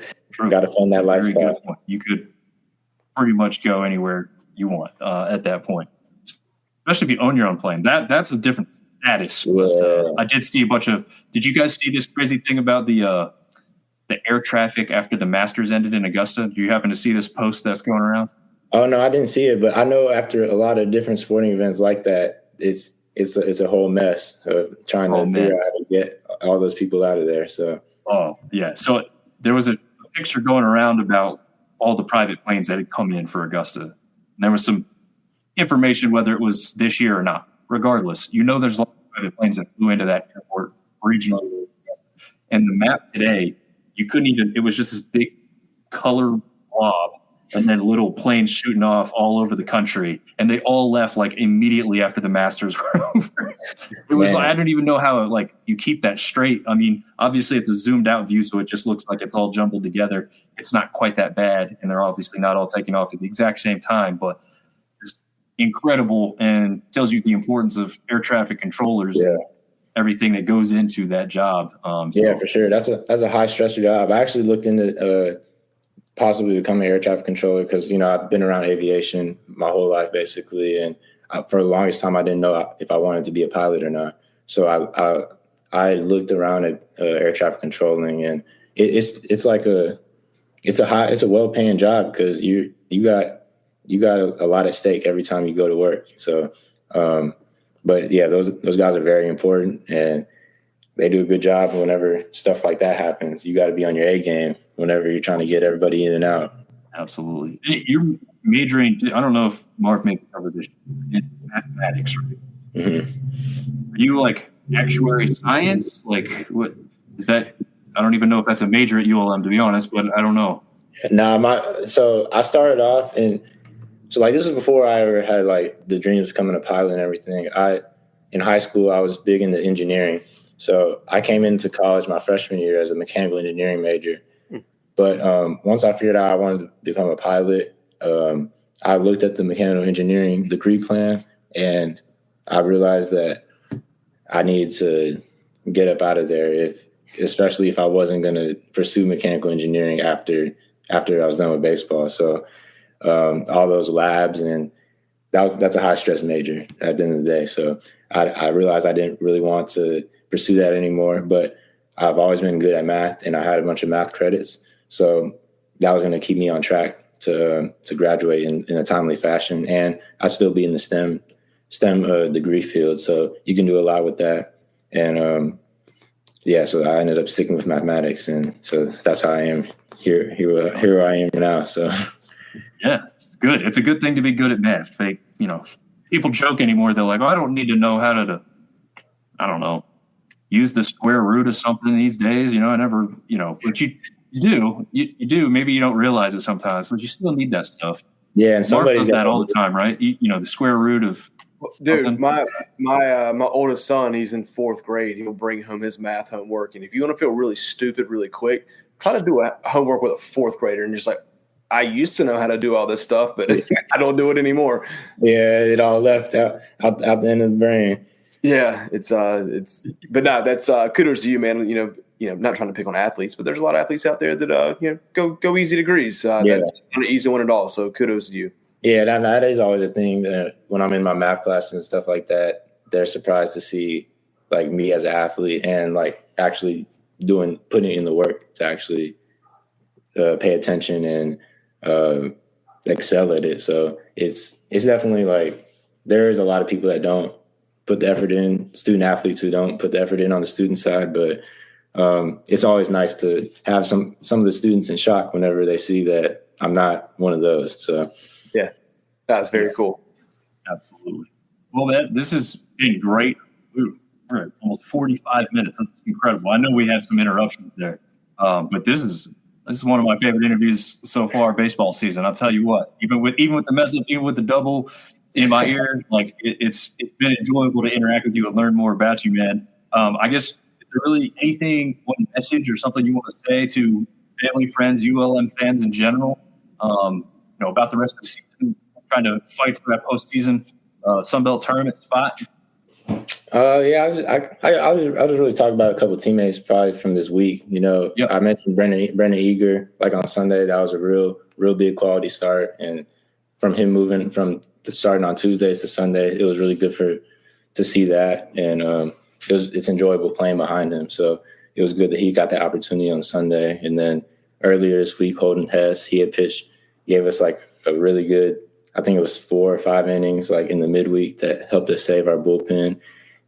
got to fund that lifestyle. You could pretty much go anywhere you want at that point, especially if you own your own plane. That's a different status. But, I did see a bunch of. Did you guys see this crazy thing about the air traffic after the Masters ended in Augusta? Do you happen to see this post that's going around? Oh no, I didn't see it, but I know after a lot of different sporting events like that, it's a whole mess of trying to figure out how to get all those people out of there. So so there was a picture going around about all the private planes that had come in for Augusta. And there was some information whether it was this year or not. Regardless, there's a lot of private planes that flew into that airport regionally. And the map today, you couldn't even, it was just this big color blob and then little planes shooting off all over the country. And they all left like immediately after the Masters were over. It was like, I don't even know how you keep that straight. I mean, obviously it's a zoomed out view, so it just looks like it's all jumbled together. It's not quite that bad. And they're obviously not all taking off at the exact same time, but it's incredible and tells you the importance of air traffic controllers. Yeah. Everything that goes into that job. For sure. That's a high stress job. I actually looked into possibly becoming an air traffic controller because, I've been around aviation my whole life basically. And for the longest time, I didn't know if I wanted to be a pilot or not. So I looked around at air traffic controlling, and it's a well-paying job because you got a lot at stake every time you go to work. So, but yeah, those guys are very important, and they do a good job. Whenever stuff like that happens, you got to be on your A game whenever you're trying to get everybody in and out. Absolutely. You're majoring. I don't know if Marv maybe covered this in mathematics. Right? Mm-hmm. Are you like actuary science? Like what is that? I don't even know if that's a major at ULM, to be honest, but I don't know. So I started off so this is before I ever had the dreams of becoming a pilot and everything. In high school, I was big into engineering. So I came into college my freshman year as a mechanical engineering major. But once I figured out I wanted to become a pilot, I looked at the mechanical engineering degree plan, and I realized that I needed to get up out of there, especially if I wasn't going to pursue mechanical engineering after I was done with baseball. So all those labs, and that's a high stress major at the end of the day. So I realized I didn't really want to pursue that anymore, but I've always been good at math, and I had a bunch of math credits. So that was going to keep me on track to graduate in a timely fashion. And I'd still be in the STEM degree field. So you can do a lot with that. And so I ended up sticking with mathematics. And so that's how I am here I am now. So yeah, it's good. It's a good thing to be good at math. People joke anymore. They're like, I don't need to know how to, I don't know, use the square root of something these days. I never, but you do. Maybe you don't realize it sometimes, but you still need that stuff. Yeah, and somebody does that all the time, right? The square root of. Dude, something. my oldest son, he's in 4th grade. He'll bring home his math homework, and if you want to feel really stupid really quick, try to do a homework with a 4th grader, and just like, I used to know how to do all this stuff, but I don't do it anymore. Yeah, it all left out the end of the brain. Yeah, but no, that's kudos to you, man. You know, not trying to pick on athletes, but there's a lot of athletes out there that go easy degrees. That's not an easy one at all. So kudos to you. Yeah, that is always a thing that when I'm in my math classes and stuff like that, they're surprised to see like me as an athlete and like actually putting in the work to actually pay attention and excel at it. So it's definitely like there's a lot of people that don't put the effort in, student athletes who don't put the effort in on the student side, but it's always nice to have some of the students in shock whenever they see that I'm not one of those. So yeah, that's very cool. Absolutely. Well, man, this has been great. We're at almost 45 minutes. That's incredible. I know we had some interruptions there, but this is one of my favorite interviews so far baseball season. I'll tell you what, even with the mess up, even with the double in my ear, like it's been enjoyable to interact with you and learn more about you, man. I guess is there really anything, one message or something you want to say to family, friends, ULM fans in general, about the rest of the season, trying to fight for that postseason sunbelt tournament spot? I'll just really talk about a couple of teammates probably from this week. Yep. I mentioned Brendan Eager, like on Sunday, that was a real big quality start. And from him moving from starting on Tuesdays to Sunday, it was really good to see that. And it's enjoyable playing behind him. So it was good that he got the opportunity on Sunday. And then earlier this week, Holden Hess, he had pitched, gave us like a really good, I think it was 4 or 5 innings like in the midweek that helped us save our bullpen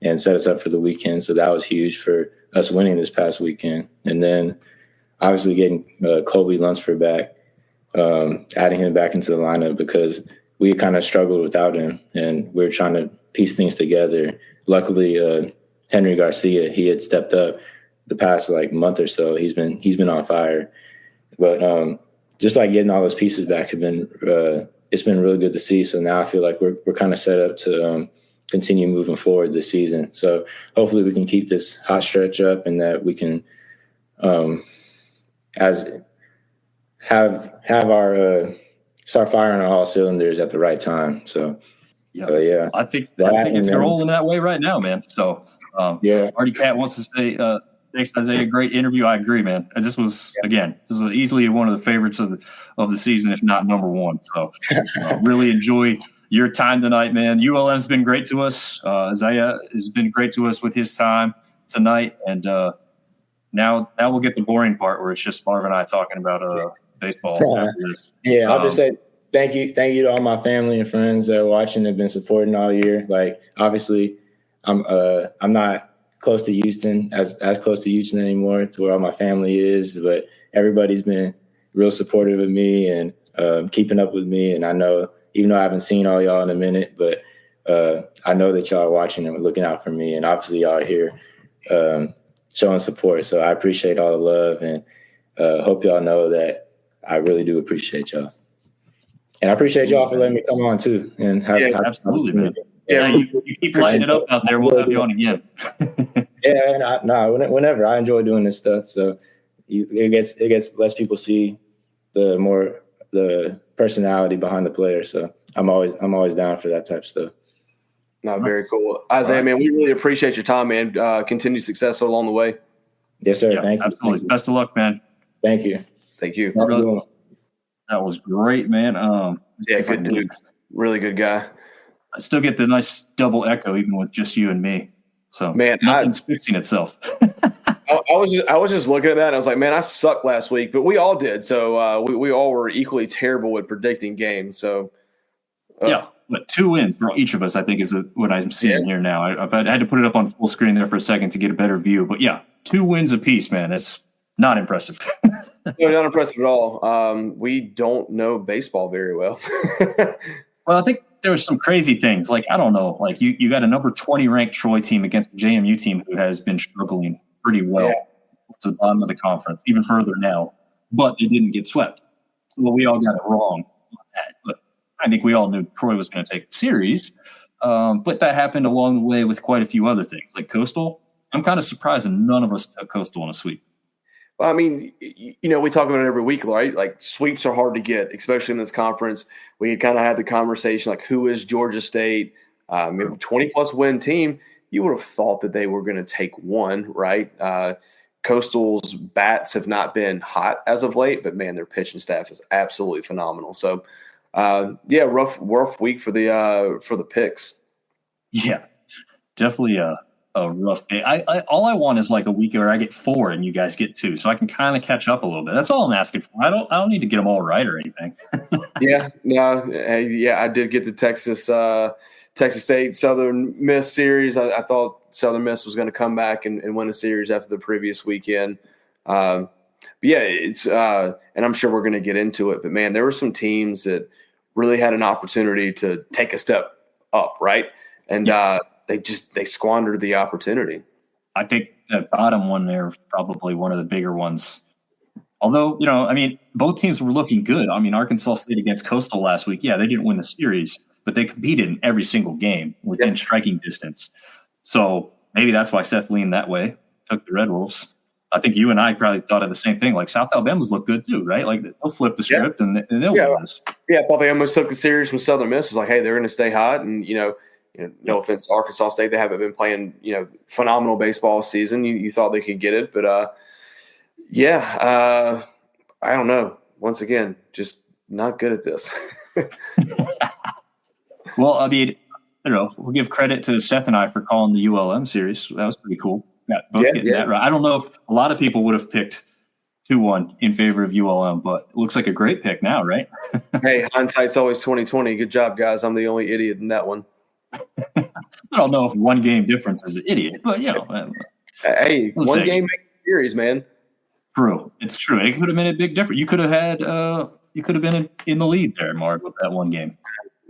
and set us up for the weekend. So that was huge for us winning this past weekend. And then obviously getting Colby Lunsford back, adding him back into the lineup because we kind of struggled without him and we were trying to piece things together. Luckily, Henry Garcia, he had stepped up the past like month or so. He's been on fire. But just like getting all those pieces back have been it's been really good to see. So now I feel like we're kind of set up to continue moving forward this season. So hopefully we can keep this hot stretch up and that we can have our start firing on all cylinders at the right time. So yeah, I think it's rolling that way right now, man. So Artie Cat wants to say thanks, Isaiah. Great interview. I agree, man. This was easily one of the favorites of the season, if not number one. So really enjoy your time tonight, man. ULM's been great to us. Isaiah has been great to us with his time tonight. And now we'll get the boring part where it's just Marv and I talking about baseball. I'll just say thank you to all my family and friends that are watching and have been supporting all year. Like obviously I'm not close to Houston, as close to Houston anymore, to where all my family is, but everybody's been real supportive of me and keeping up with me. And I know, even though I haven't seen all y'all in a minute, but I know that y'all are watching and looking out for me. And obviously y'all are here showing support. So I appreciate all the love and hope y'all know that I really do appreciate y'all. And I appreciate y'all for letting me come on too. And absolutely, man. Yeah, you keep lighting it up out there. We'll have you on again. Whenever. I enjoy doing this stuff. So it lets people see the personality behind the player. So I'm always down for that type of stuff. No, very cool. Isaiah, man, we really appreciate your time, man. Continued success along the way. Yes, sir. Yeah, Thank you. Absolutely. Best of luck, man. Thank you. Thank you. That was great, man. Good dude. Really good guy. I still get the nice double echo even with just you and me. So man, nothing's fixing itself. I was just looking at that and I was like, man, I sucked last week, but we all did. So we all were equally terrible at predicting games. So but 2 wins for each of us, I think, is what I'm seeing here now. I had to put it up on full screen there for a second to get a better view. But 2 wins apiece, man. That's not impressive. No, not impressive at all. We don't know baseball very well. Well, I think there was some crazy things. Like, I don't know, like you got a number 20 ranked Troy team against the JMU team who has been struggling pretty well to the bottom of the conference, even further now, but they didn't get swept. So we all got it wrong on that. But I think we all knew Troy was going to take the series. But that happened along the way with quite a few other things. Like Coastal, I'm kind of surprised that none of us took Coastal in a sweep. Well, I mean, we talk about it every week, right? Like sweeps are hard to get, especially in this conference. We kind of had the conversation like, who is Georgia State? Maybe 20-plus win team. You would have thought that they were going to take one, right? Coastal's bats have not been hot as of late, but man, their pitching staff is absolutely phenomenal. So, rough week for the picks. Yeah, definitely a rough day. All I want is like a week where I get 4 and you guys get 2, so I can kind of catch up a little bit. That's all I'm asking for. I don't need to get them all right or anything. I did get the Texas State Southern Miss series. I thought Southern Miss was going to come back and win a series after the previous weekend. It's and I'm sure we're going to get into it. But man, there were some teams that really had an opportunity to take a step up, right? And they squandered the opportunity. I think that bottom one there was probably one of the bigger ones. Although, both teams were looking good. I mean, Arkansas State against Coastal last week, they didn't win the series, but they competed in every single game within striking distance. So maybe that's why Seth leaned that way, took the Red Wolves. I think you and I probably thought of the same thing. Like South Alabama's look good too, right? Like they'll flip the script and they'll win this. Yeah, I thought they almost took the series from Southern Miss. It's like, hey, they're going to stay hot. And, no offense to Arkansas State, they haven't been playing, phenomenal baseball season. You thought they could get it. But, I don't know. Once again, just not good at this. Well, I mean, we'll give credit to Seth and I for calling the ULM series. That was pretty cool. Getting that right. I don't know if a lot of people would have picked 2-1 in favor of ULM, but it looks like a great pick now, right? Hey, hindsight's always 20/20. Good job, guys. I'm the only idiot in that one. I don't know if one game difference is an idiot, but hey, one game makes a series, man. True, it's true. It could have been a big difference. You could have been in the lead there, Marv, with that one game.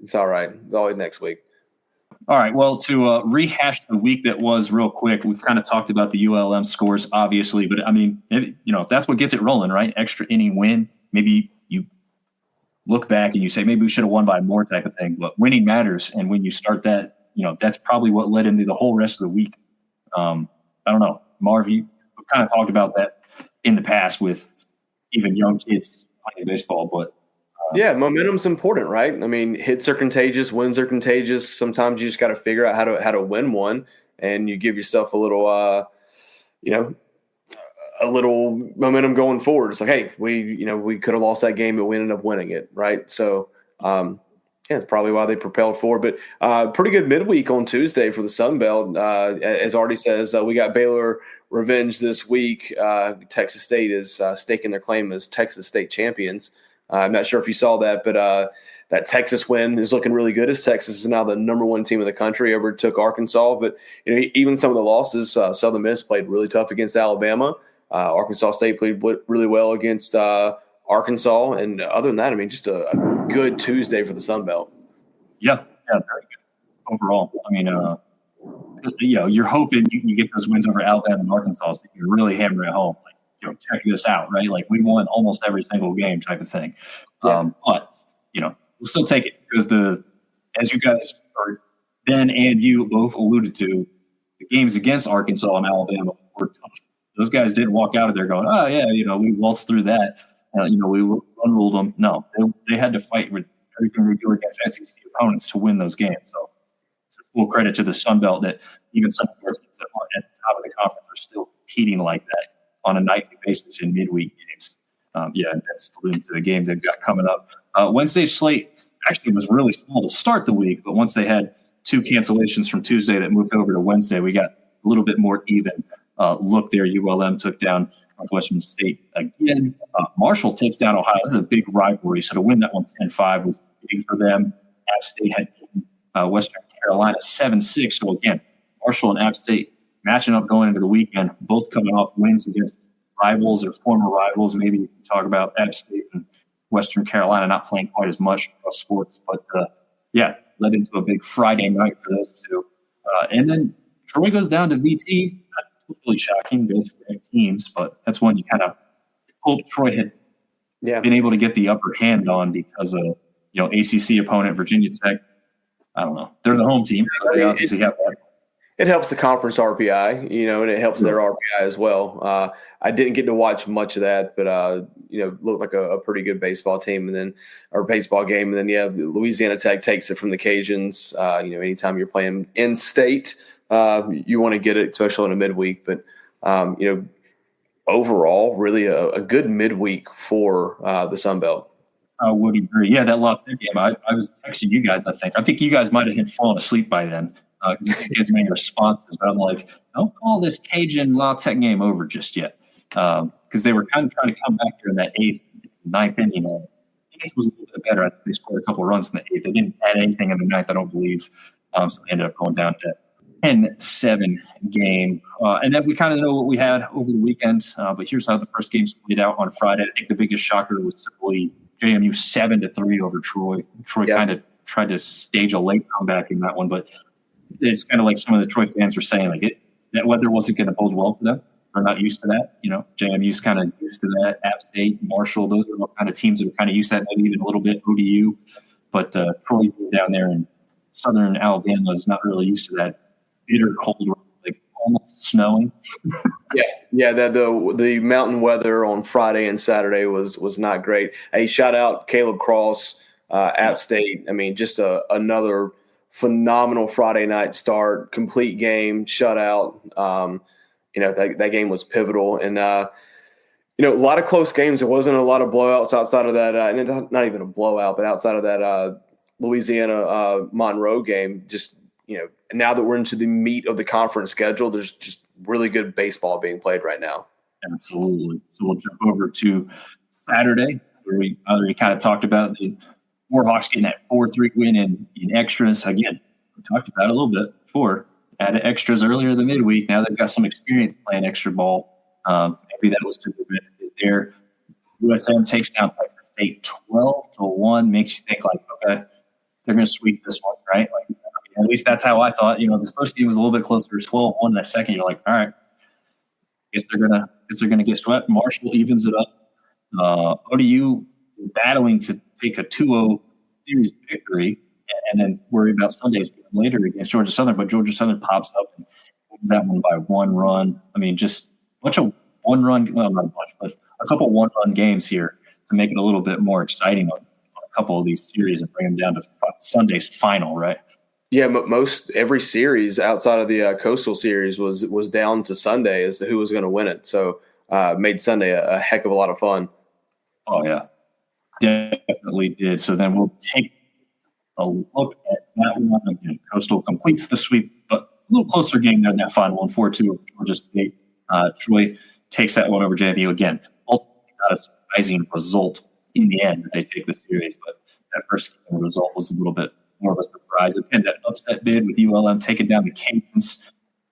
It's all right. It's always next week. All right. Well, to rehash the week that was real quick, we've kind of talked about the ULM scores, obviously, but I mean, if that's what gets it rolling, right? Extra inning win. Maybe you look back and you say, maybe we should have won by more type of thing, but winning matters. And when you start that, that's probably what led into the whole rest of the week. I don't know, Marv, we've kind of talked about that in the past with even young kids playing baseball, but momentum's important, right? I mean, hits are contagious, wins are contagious. Sometimes you just got to figure out how to win one, and you give yourself a little, a little momentum going forward. It's like, hey, we could have lost that game, but we ended up winning it, right? So, it's probably why they propelled forward. But pretty good midweek on Tuesday for the sunbelt. As Artie says, we got Baylor revenge this week. Texas State is staking their claim as Texas State champions. I'm not sure if you saw that, but that Texas win is looking really good as Texas is now the number 1 team in the country, overtook Arkansas. But even some of the losses, Southern Miss played really tough against Alabama. Arkansas State played really well against Arkansas. And other than that, I mean, just a good Tuesday for the Sun Belt. Yeah, very good overall. I mean, you're hoping you get those wins over Alabama and Arkansas so you can really hammer it home. Check this out, right? Like we won almost every single game type of thing. But, we'll still take it because as you guys, or Ben and you both alluded to, the games against Arkansas and Alabama were tough. Those guys didn't walk out of there going, oh, yeah, we waltzed through that. We unruled them. No, they had to fight with everything they do against SEC opponents to win those games. So it's a full credit to the Sun Belt that even some of the teams that aren't at the top of the conference are still competing like that on a nightly basis in midweek games. That's alluding to the games they've got coming up. Wednesday's slate actually was really small to start the week, but once they had 2 cancellations from Tuesday that moved over to Wednesday, we got a little bit more even look there. ULM took down Northwestern State again. Marshall takes down Ohio. This is a big rivalry, so to win that one 10-5 was big for them. App State had Western Carolina 7-6. So again, Marshall and App State matching up going into the weekend, both coming off wins against rivals or former rivals. Maybe you can talk about App State and Western Carolina not playing quite as much across sports, but led into a big Friday night for those two. And then Troy goes down to VT. Not totally shocking, both great teams, but that's one you kind of hope Troy had been able to get the upper hand on because of ACC opponent Virginia Tech. I don't know. They're the home team, so they obviously have that. it helps the conference RPI, and it helps their RPI as well. I didn't get to watch much of that, but looked like a pretty good baseball team, or baseball game, and then Louisiana Tech takes it from the Cajuns. Anytime you're playing in state, you want to get it, especially in a midweek. But overall, really a good midweek for the sunbelt. I would agree. Yeah, that La Tech game. I was texting you guys. I think you guys might have had fallen asleep by then because you didn't get many responses. But I'm like, don't call this Cajun La Tech game over just yet, because they were kind of trying to come back here in that ninth inning. Eighth was a little bit better. I think they scored a couple of runs in the eighth. They didn't add anything in the ninth, I don't believe. So they ended up going down to 10-7 game. And then we kind of know what we had over the weekend. But here's how the first game's played out on Friday. I think the biggest shocker was simply JMU 7-3 over Troy. Troy kind of tried to stage a late comeback in that one, but it's kind of like some of the Troy fans were saying, that weather wasn't going to bode well for them. They're not used to that. JMU's kind of used to that. App State, Marshall, those are the kind of teams that are kind of used to that, maybe even a little bit ODU. But Troy down there in southern Alabama is not really used to that bitter cold, like almost snowing. The mountain weather on Friday and Saturday was not great. Hey, shout out Caleb Cross, App State. I mean, just another phenomenal Friday night start, complete game, shutout. That game was pivotal, and a lot of close games. There wasn't a lot of blowouts outside of that, and not even a blowout, but outside of that Louisiana Monroe game. Just now that we're into the meat of the conference schedule, there's just really good baseball being played right now. Absolutely. So we'll jump over to Saturday, where we already kind of talked about the Warhawks getting that 4-3 win in extras. Again, we talked about it a little bit before. Added extras earlier in the midweek. Now they've got some experience playing extra ball. Maybe that was to the benefit there. USM takes down Texas State 12-1. Makes you think okay, they're going to sweep this one, right? At least that's how I thought. This first game was a little bit closer to 12-1. That second, you're like, all right, guess they're gonna get swept. Marshall evens it up. ODU battling to take a 2-0 series victory, and then worry about Sunday's game later against Georgia Southern. But Georgia Southern pops up and wins that one by 1 run. I mean, just a bunch of 1-run, well, not a bunch, but a couple 1-run games here to make it a little bit more exciting on a couple of these series and bring them down to Sunday's final, right? Yeah, but every series outside of the Coastal Series was down to Sunday as to who was going to win it. So made Sunday a heck of a lot of fun. Oh, yeah. Definitely did. So then we'll take a look at that one again. Coastal completes the sweep, but a little closer game there in that final one, 4-2 over Georgia State. Troy takes that one over JMU again. Ultimately, not a surprising result in the end that they take the series, but that first game result was a little bit more of a surprise. And that upset bid with ULM taking down the Cajuns.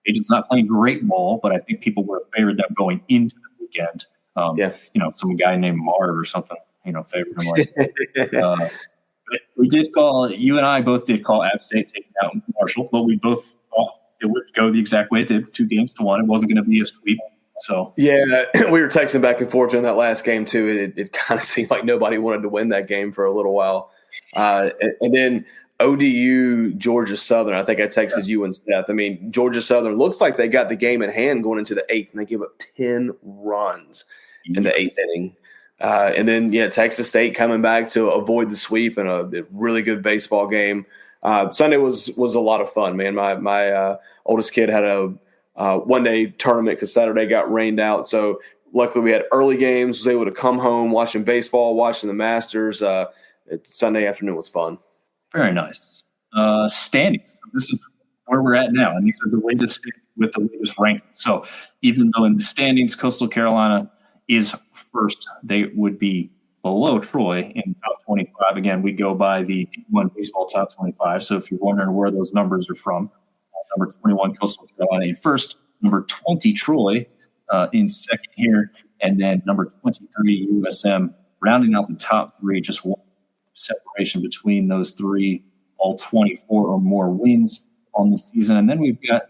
Cajuns not playing great ball, but I think people would have favored them going into the weekend. Some guy named Marv or something, favored them like that. We did call, you and I both did call App State taking out Marshall, but we both thought it would go the exact way it did, 2-1. It wasn't going to be a sweep. So yeah, we were texting back and forth in that last game too. It kind of seemed like nobody wanted to win that game for a little while. And then ODU, Georgia Southern, I think I texted you and Seth. I mean, Georgia Southern looks like they got the game in hand going into the 8th, and they give up 10 runs in the 8th inning. And then, Texas State coming back to avoid the sweep and a really good baseball game. Sunday was a lot of fun, man. My oldest kid had a one-day tournament because Saturday got rained out. So luckily we had early games, was able to come home watching baseball, watching the Masters. Sunday afternoon was fun. Very nice. Standings. This is where we're at now, and these are the latest with the latest ranking. So even though in the standings Coastal Carolina is first, they would be below Troy in top 25. Again, we go by the D1 baseball top 25. So if you're wondering where those numbers are from, number 21 Coastal Carolina in first, number 20 Troy in second here, and then number 23 USM rounding out the top 3. Just one separation between those 3, all 24 or more wins on the season. And then we've got,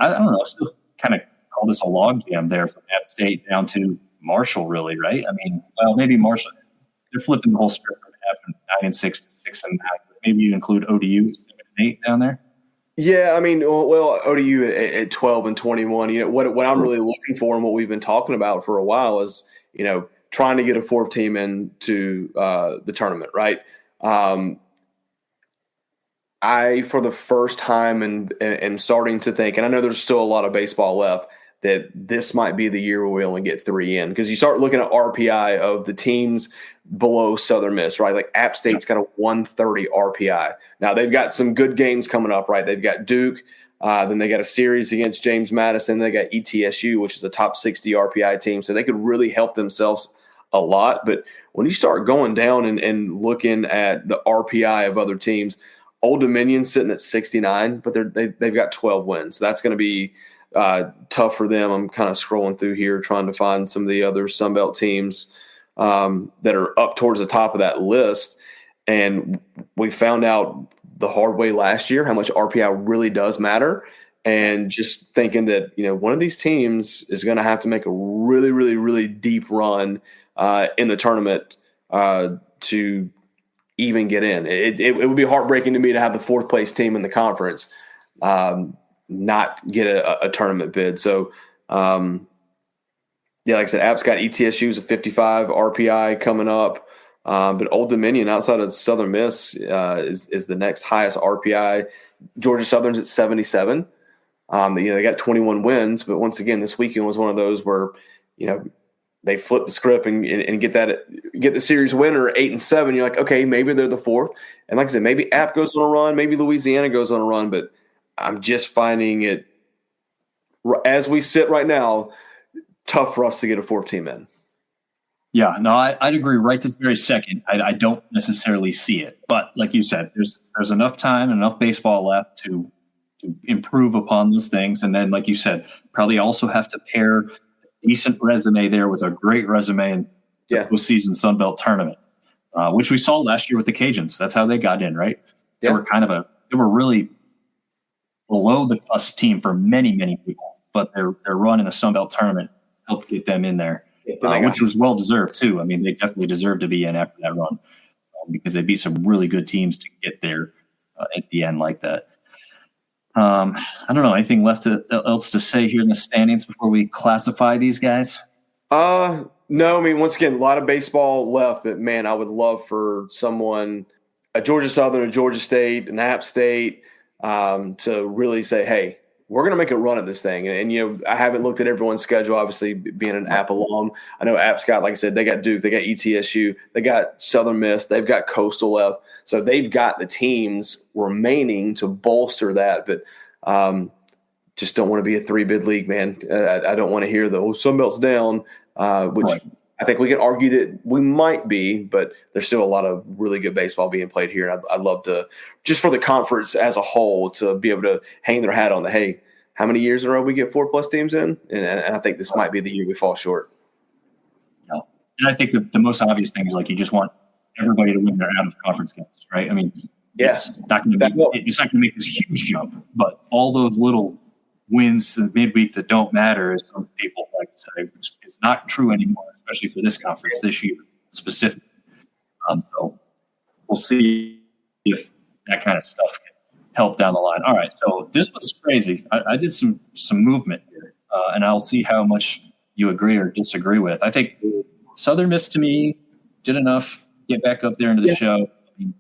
I don't know, still kind of call this a logjam there from App State down to Marshall, really, right? I mean, well, maybe Marshall, they're flipping the whole script from 9-6 to 6-9. Maybe you include ODU 7-8 down there. Yeah, I mean, well, ODU at 12 and 21, what I'm really looking for and what we've been talking about for a while is, trying to get a fourth team into the tournament, right? I, for the first time, and starting to think, and I know there's still a lot of baseball left, that this might be the year where we only get 3 in, because you start looking at RPI of the teams below Southern Miss, right? Like App State's got a 130 RPI. Now they've got some good games coming up, right? They've got Duke, then they got a series against James Madison. They got ETSU, which is a top 60 RPI team, so they could really help themselves a lot. But when you start going down and looking at the RPI of other teams, Old Dominion's sitting at 69, but they've got 12 wins. So that's going to be tough for them. I'm kind of scrolling through here trying to find some of the other Sunbelt teams that are up towards the top of that list. And we found out the hard way last year how much RPI really does matter. And just thinking that, one of these teams is going to have to make a really, really, really deep run in the tournament to even get in. It would be heartbreaking to me to have the fourth place team in the conference not get a tournament bid. So, like I said, App's got ETSU's a 55 RPI coming up. But Old Dominion outside of Southern Miss is the next highest RPI. Georgia Southern's at 77. They got 21 wins, but once again, this weekend was one of those where, they flip the script and get the series winner 8 and 7. You're like, okay, maybe they're the fourth. And like I said, maybe App goes on a run, maybe Louisiana goes on a run, but I'm just finding it, as we sit right now, tough for us to get a fourth team in. Yeah, no, I'd agree right this very second. I don't necessarily see it. But like you said, there's enough time, enough baseball left to improve upon those things. And then, like you said, probably also have to pair a decent resume there with a great resume in the postseason Sunbelt tournament, which we saw last year with the Cajuns. That's how they got in, right? They were they were really below the cusp team for many, many people, but their run in the Sunbelt tournament helped get them in there. Which was well-deserved, too. I mean, they definitely deserved to be in after that run because they beat some really good teams to get there at the end like that. I don't know. Anything else to say here in the standings before we classify these guys? No, I mean, once again, a lot of baseball left, but, man, I would love for someone, a Georgia Southern, a Georgia State, an App State, to really say, hey, we're going to make a run at this thing. And, I haven't looked at everyone's schedule, obviously, being an App alum. I know App's got, like I said, they got Duke, they got ETSU, they got Southern Miss, they've got Coastal left. So they've got the teams remaining to bolster that. But just don't want to be a 3-bid league, man. I don't want to hear the, Sunbelt's down, which right. I think we can argue that we might be, but there's still a lot of really good baseball being played here. And I'd love to, just for the conference as a whole, to be able to hang their hat on the, hey, how many years in a row we get 4+ teams in? And I think this might be the year we fall short. Yeah. And I think the most obvious thing is, like, you just want everybody to win their out-of-conference games, right? I mean, it's not going to make this huge jump, but all those little wins in midweek that don't matter, as some people like to say, is not true anymore, especially for this conference this year specifically. So we'll see if that kind of stuff can help down the line. All right, so this was crazy. I did some movement here, and I'll see how much you agree or disagree with. I think Southern Miss, to me, did enough get back up there into the show. I mean,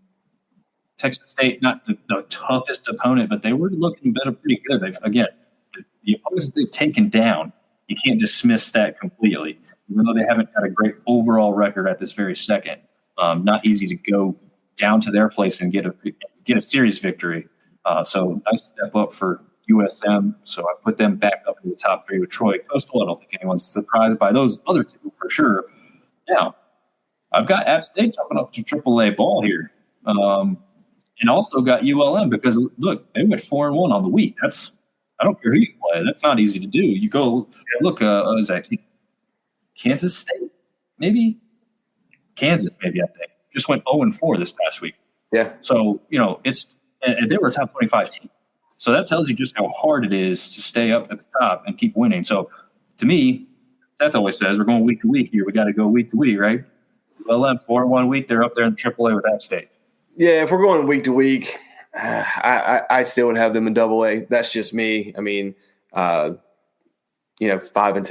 Texas State, not the toughest opponent, but they were looking pretty good. The opponents that they've taken down, you can't dismiss that completely. Even though they haven't got a great overall record at this very second, not easy to go down to their place and get a series victory. So nice step up for USM. So I put them back up in the top 3 with Troy Coastal. I don't think anyone's surprised by those other two for sure. Now, I've got App State jumping up to AAA ball here, and also got ULM because, look, they went 4-1 on the week. I don't care who you play. That's not easy to do. You go look. Is that Kansas State? Maybe Kansas. Maybe I think just went 0-4 this past week. Yeah. So and they were a top 25 team. So that tells you just how hard it is to stay up at the top and keep winning. So to me, Seth always says we're going week to week here. We got to go week to week, right? ULM 4-1 week. They're up there in AAA with App State. Yeah, if we're going week to week, I still would have them in AA. That's just me. I mean, 5-10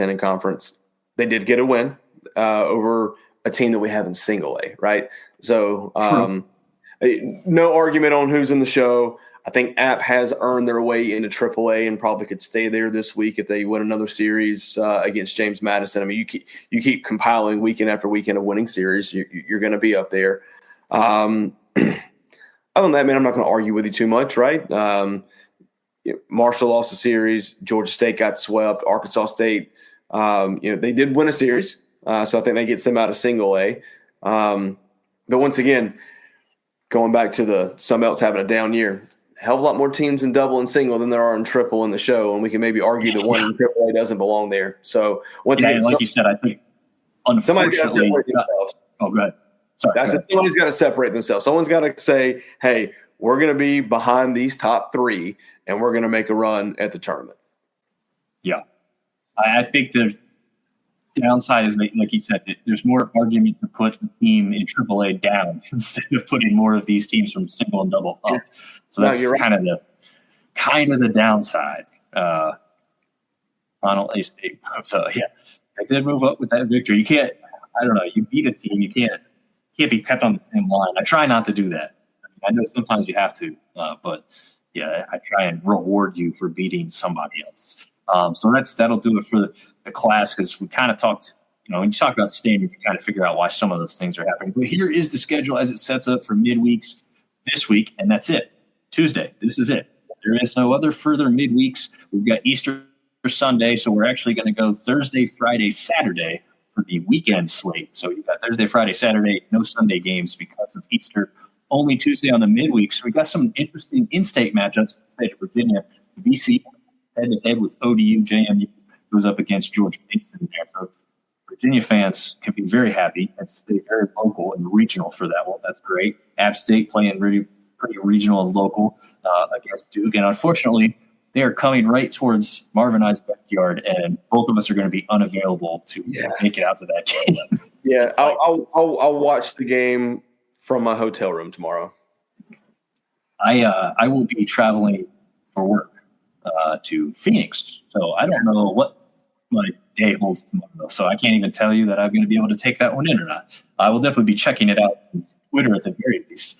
in conference. They did get a win over a team that we have in single A, right? So no argument on who's in the show. I think App has earned their way into AAA and probably could stay there this week if they win another series against James Madison. I mean, you keep compiling weekend after weekend of winning series, you're going to be up there. Other than that, man, I'm not going to argue with you too much, right? Marshall lost the series. Georgia State got swept. Arkansas State, they did win a series, so I think that gets them out of single A. But once again, going back to the sunbelt's having a down year, a hell of a lot more teams in double and single than there are in triple in the show, and we can maybe argue that one in AAA doesn't belong there. So once again, like you said, I think somebody's got to separate themselves. Oh, go ahead. Sorry. Somebody's got to separate themselves. Someone's got to say, "Hey, we're going to be behind these top three, and we're going to make a run at the tournament." Yeah, I think the downside is that, like you said, there's more argument to put the team in AAA down instead of putting more of these teams from single and double up. So that's kind of the downside. Final A State. So yeah, I did move up with that victory. You can't. I don't know. You beat a team. You can't be kept on the same line. I try not to do that. I know sometimes you have to, but yeah, I try and reward you for beating somebody else. So that'll do it for the class, because we kind of talked, when you talk about standard, you kind of figure out why some of those things are happening. But here is the schedule as it sets up for midweeks this week, and that's it. Tuesday, this is it. There is no other further midweeks. We've got Easter Sunday, so we're actually going to go Thursday, Friday, Saturday for the weekend slate. So you've got Thursday, Friday, Saturday, no Sunday games because of Easter. Only Tuesday on the midweek. So we got some interesting in-state matchups in the state of Virginia. BC head-to-head with ODU. JMU goes up against George Mason there. So Virginia fans can be very happy and stay very local and regional for that one. That's great. App State playing pretty regional and local against Duke. And unfortunately, they are coming right towards Marv and I's backyard, and both of us are going to be unavailable to make it out to that game. Yeah, I'll watch the game from my hotel room tomorrow. I will be traveling for work to Phoenix, so I don't know what my day holds tomorrow. So I can't even tell you that I'm going to be able to take that one in or not. I will definitely be checking it out on Twitter at the very least.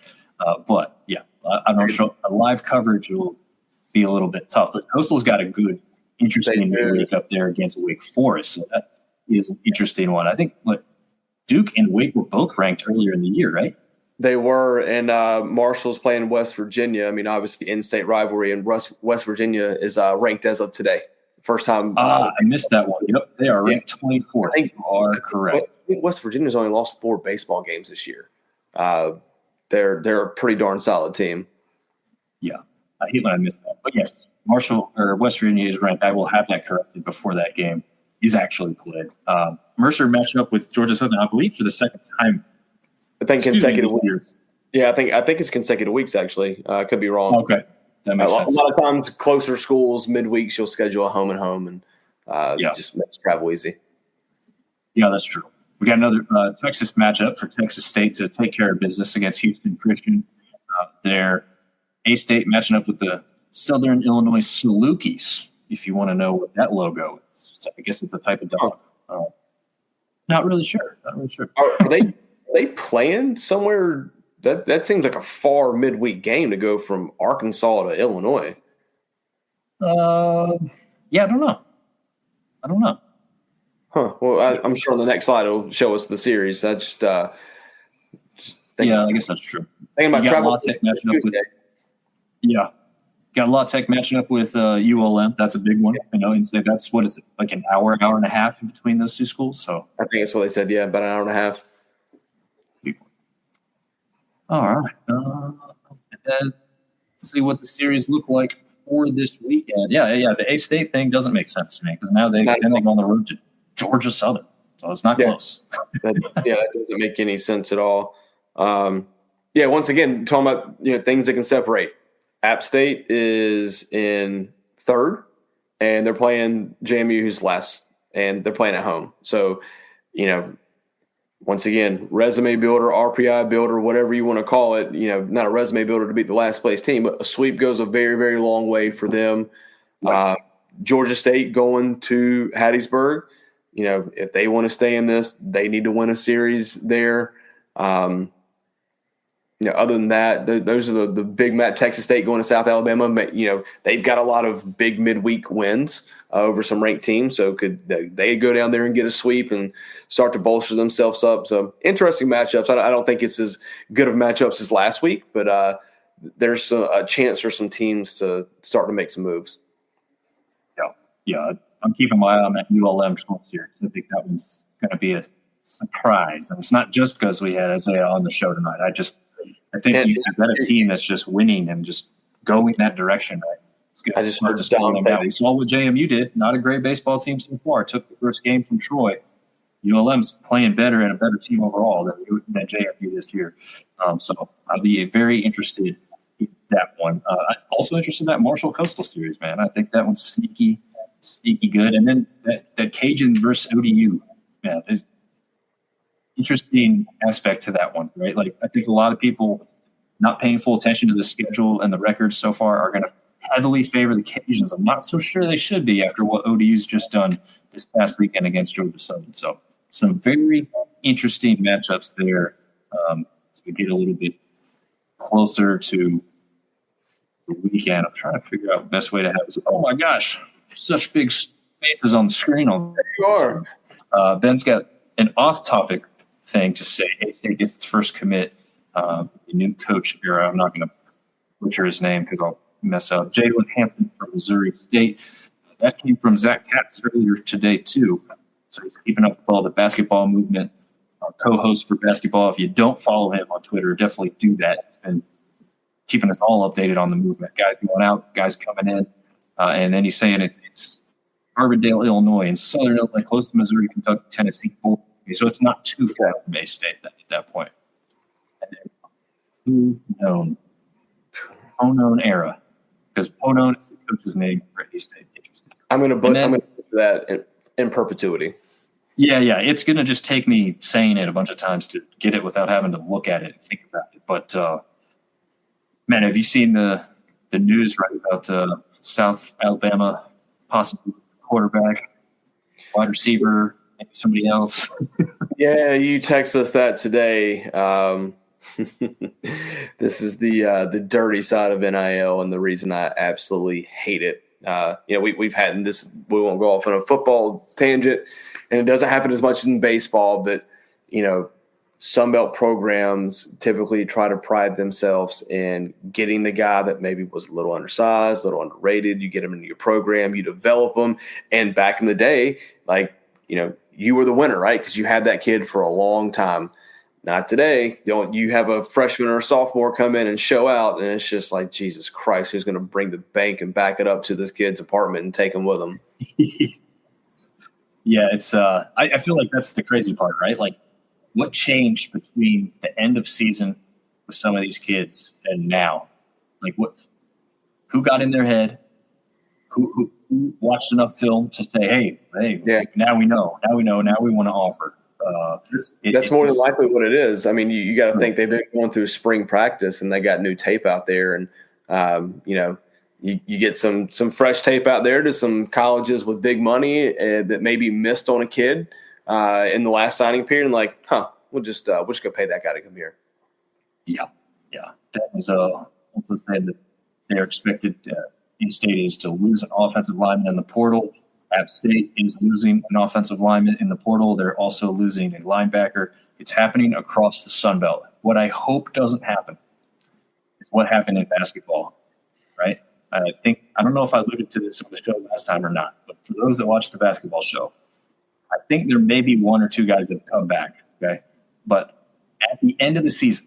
But yeah, I'm not sure. A live coverage will be a little bit tough. But Coastal's got a good, interesting week up there against Wake Forest. So that is an interesting one. I think Duke and Wake were both ranked earlier in the year, right? They were, and Marshall's playing West Virginia. I mean, obviously in-state rivalry, and West Virginia is ranked as of today. First time. I missed that one. Yep, they are ranked 24th. You are correct. I think West Virginia's only lost 4 baseball games this year. They're a pretty darn solid team. Yeah, I hate when I miss that. But yes, Marshall or West Virginia is ranked. I will have that corrected before that game is actually played. Mercer matched up with Georgia Southern, I believe, for the second time. I think consecutive weeks. Yeah, I think it's consecutive weeks, actually. I could be wrong. Okay. That makes sense. A lot of times, closer schools, midweeks, you'll schedule a home and home, and just makes travel easy. Yeah, that's true. We got another Texas matchup for Texas State to take care of business against Houston Christian. Their A-State matching up with the Southern Illinois Salukis, if you want to know what that logo is. I guess it's a type of dog. Not really sure. Are they playing somewhere? That seems like a far midweek game to go from Arkansas to Illinois. Yeah, I don't know. Huh. Well, I'm sure on the next slide it'll show us the series. I just I guess that's true. Thinking about travel. La Tech matching up with, got La Tech matching up with ULM. That's a big one. Instead that's what is it, like an hour and a half in between those two schools. So I think that's what they said. Yeah, about an hour and a half. All right. Let's see what the series look like for this weekend. Yeah. The A-State thing doesn't make sense to me because now they go on the road to Georgia Southern, so it's not close. That doesn't make any sense at all. Once again, talking about things that can separate. App State is in third, and they're playing JMU, who's last, and they're playing at home. So, once again, resume builder, RPI builder, whatever you want to call it, not a resume builder to beat the last place team, but a sweep goes a very, very long way for them. Georgia State going to Hattiesburg, if they want to stay in this, they need to win a series there. Other than that, those are the big match. Texas State going to South Alabama, they've got a lot of big midweek wins over some ranked teams. So could they go down there and get a sweep and start to bolster themselves up? So interesting matchups. I don't think it's as good of matchups as last week, but there's a chance for some teams to start to make some moves. Yeah. I'm keeping my eye on that ULM series. I think that one's going to be a surprise. And it's not just because we had Isaiah on the show tonight. I think you've got a team that's just winning and just going that direction, right? I just heard Don say we saw what JMU did. Not a great baseball team so far. Took the first game from Troy. ULM's playing better and a better team overall than JMU this year. So I'll be very interested in that one. I'm also interested in that Marshall Coastal series, man. I think that one's sneaky good. And then that Cajun versus ODU, man, there's interesting aspect to that one, right? Like, I think a lot of people not paying full attention to the schedule and the records so far are going to heavily favor the Cajuns. I'm not so sure they should be after what ODU's just done this past weekend against Georgia Southern. So some very interesting matchups there to get a little bit closer to the weekend. I'm trying to figure out the best way to have it. Oh my gosh, such big faces on the screen. You are. Ben's got an off-topic thing to say. A-State gets its first commit. The new coach era. I'm not going to butcher his name because I'll mess up. Jalen Hampton from Missouri State. That came from Zach Katz earlier today, too. So he's keeping up with all the basketball movement. Our co-host for basketball. If you don't follow him on Twitter, definitely do that. He's been keeping us all updated on the movement. Guys going out, guys coming in. And then he's saying it's Carbondale, Illinois, and Southern Illinois, close to Missouri, Kentucky, Tennessee. So it's not too far from A-State at that point. And then Unknown era, because Ponone is the coach's name for A-State. Interesting. I'm going to put that in perpetuity. Yeah. It's going to just take me saying it a bunch of times to get it without having to look at it and think about it. But man, have you seen the news right about South Alabama possibly quarterback, wide receiver, maybe somebody else? Yeah, you text us that today. This is the dirty side of NIL, and the reason I absolutely hate it. We've had this. We won't go off on a football tangent, and it doesn't happen as much in baseball. But sunbelt programs typically try to pride themselves in getting the guy that maybe was a little undersized, a little underrated. You get them into your program, you develop them, and back in the day, you were the winner, right? Because you had that kid for a long time. Not today. You have a freshman or a sophomore come in and show out, and it's just like, Jesus Christ, who's going to bring the bank and back it up to this kid's apartment and take him with him? Yeah, it's I feel like that's the crazy part, right? Like, what changed between the end of season with some of these kids and now? Like, who got in their head? Who watched enough film to say, hey, yeah. Now we know. Now we want to offer. That's more than likely what it is. I mean, you got to think they've been going through spring practice and they got new tape out there, and you get some fresh tape out there to some colleges with big money that maybe missed on a kid in the last signing period, and like, we'll just go pay that guy to come here. Yeah. That was also said that they're expected. In-state is to lose an offensive lineman in the portal. App State is losing an offensive lineman in the portal. They're also losing a linebacker. It's happening across the Sun Belt. What I hope doesn't happen is what happened in basketball, right? I don't know if I alluded to this on the show last time or not, but for those that watch the basketball show, I think there may be one or two guys that have come back, okay? But at the end of the season,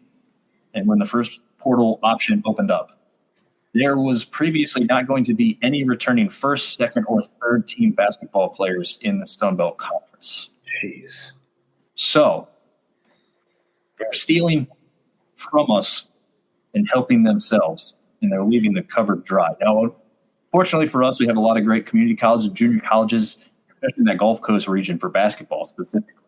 and when the first portal option opened up, there was previously not going to be any returning first, second, or third team basketball players in the Sun Belt Conference. Jeez. So they're stealing from us and helping themselves, and they're leaving the cupboard dry. Now, fortunately for us, we have a lot of great community colleges and junior colleges, especially in that Gulf Coast region for basketball specifically.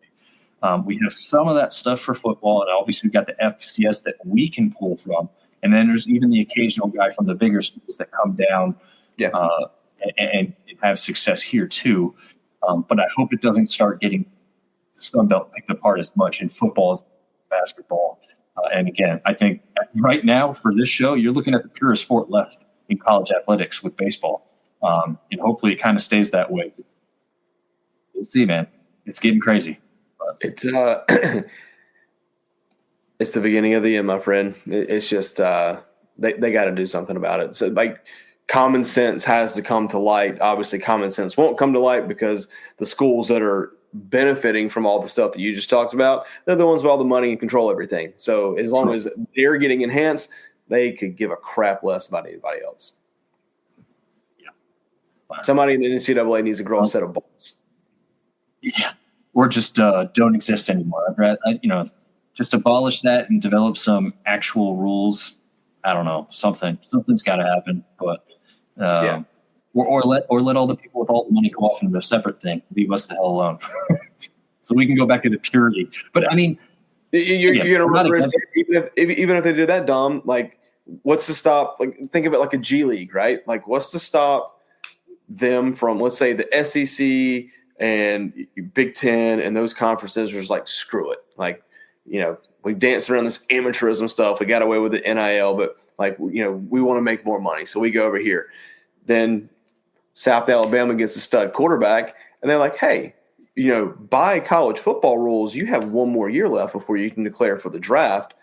We have some of that stuff for football, and obviously we've got the FCS that we can pull from. And then there's even the occasional guy from the bigger schools that come down and have success here too. But I hope it doesn't start getting the sunbelt picked apart as much in football as basketball. And again, I think right now for this show, you're looking at the purest sport left in college athletics with baseball. And hopefully it kind of stays that way. We'll see, man. It's getting crazy. But it's it's the beginning of the end, my friend. It's just they got to do something about it. So like common sense has to come to light. Obviously, common sense won't come to light because the schools that are benefiting from all the stuff that you just talked about, they're the ones with all the money and control everything. So as long as they're getting enhanced, they could give a crap less about anybody else. Yeah. Wow. Somebody in the NCAA needs to grow a set of balls. Yeah. Or just don't exist anymore. I'd rather, just abolish that and develop some actual rules. I don't know, something's got to happen, but or let all the people with all the money go off into their separate thing. Leave us the hell alone, so we can go back to the purity. But I mean, you're gonna run risk even if they do that, Dom. Like, what's to stop? Like, think of it like a G League, right? Like, what's to stop them from, let's say, the SEC and Big Ten and those conferences are just like, screw it, like. We danced around this amateurism stuff. We got away with the NIL, but we want to make more money. So we go over here. Then South Alabama gets a stud quarterback, and they're like, hey, by college football rules, you have one more year left before you can declare for the draft.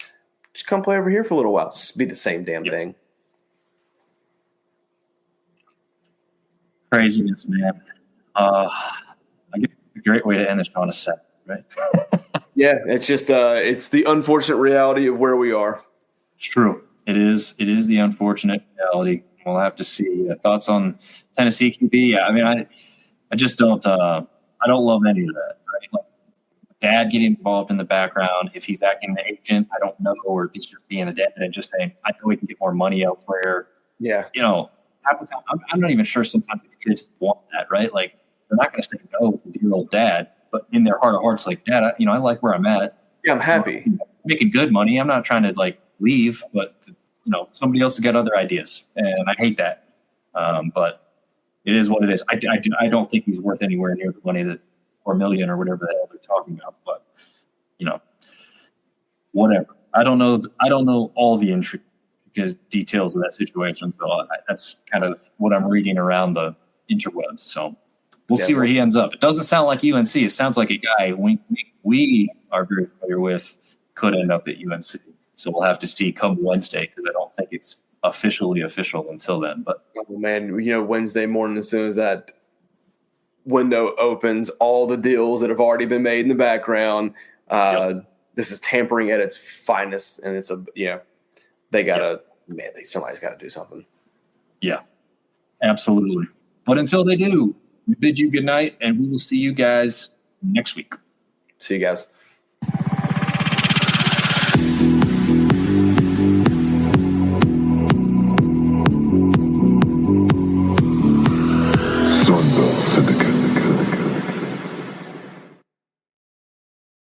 Just come play over here for a little while. It's be the same damn thing. Craziness, man. I guess a great way to end this on a set, right? Yeah, it's just it's the unfortunate reality of where we are. It's true. It is the unfortunate reality. We'll have to see. Thoughts on Tennessee QB? Yeah, I mean, I just don't. I don't love any of that. Right? Like, dad getting involved in the background. If he's acting the agent, I don't know, or if he's just being a dad and just saying, I know we can get more money elsewhere. Yeah. Half the time, I'm not even sure. Sometimes these kids want that, right? Like, they're not going to say no to dear old dad. But in their heart of hearts, like, Dad, I like where I'm at. Yeah, I'm happy. I'm making good money. I'm not trying to leave, but somebody else has got other ideas, and I hate that. But it is what it is. I don't think he's worth anywhere near the money that $4 million or whatever the hell they're talking about. But whatever. I don't know all the intricate details of that situation. So that's kind of what I'm reading around the interwebs. So. We'll see where he ends up. It doesn't sound like UNC. It sounds like a guy we are very familiar with could end up at UNC. So we'll have to see come Wednesday because I don't think it's officially official until then. But man, Wednesday morning, as soon as that window opens, all the deals that have already been made in the background. This is tampering at its finest, and it's they gotta somebody's got to do something. Yeah, absolutely. But until they do. We bid you good night, and we will see you guys next week. See you guys. Sunbelt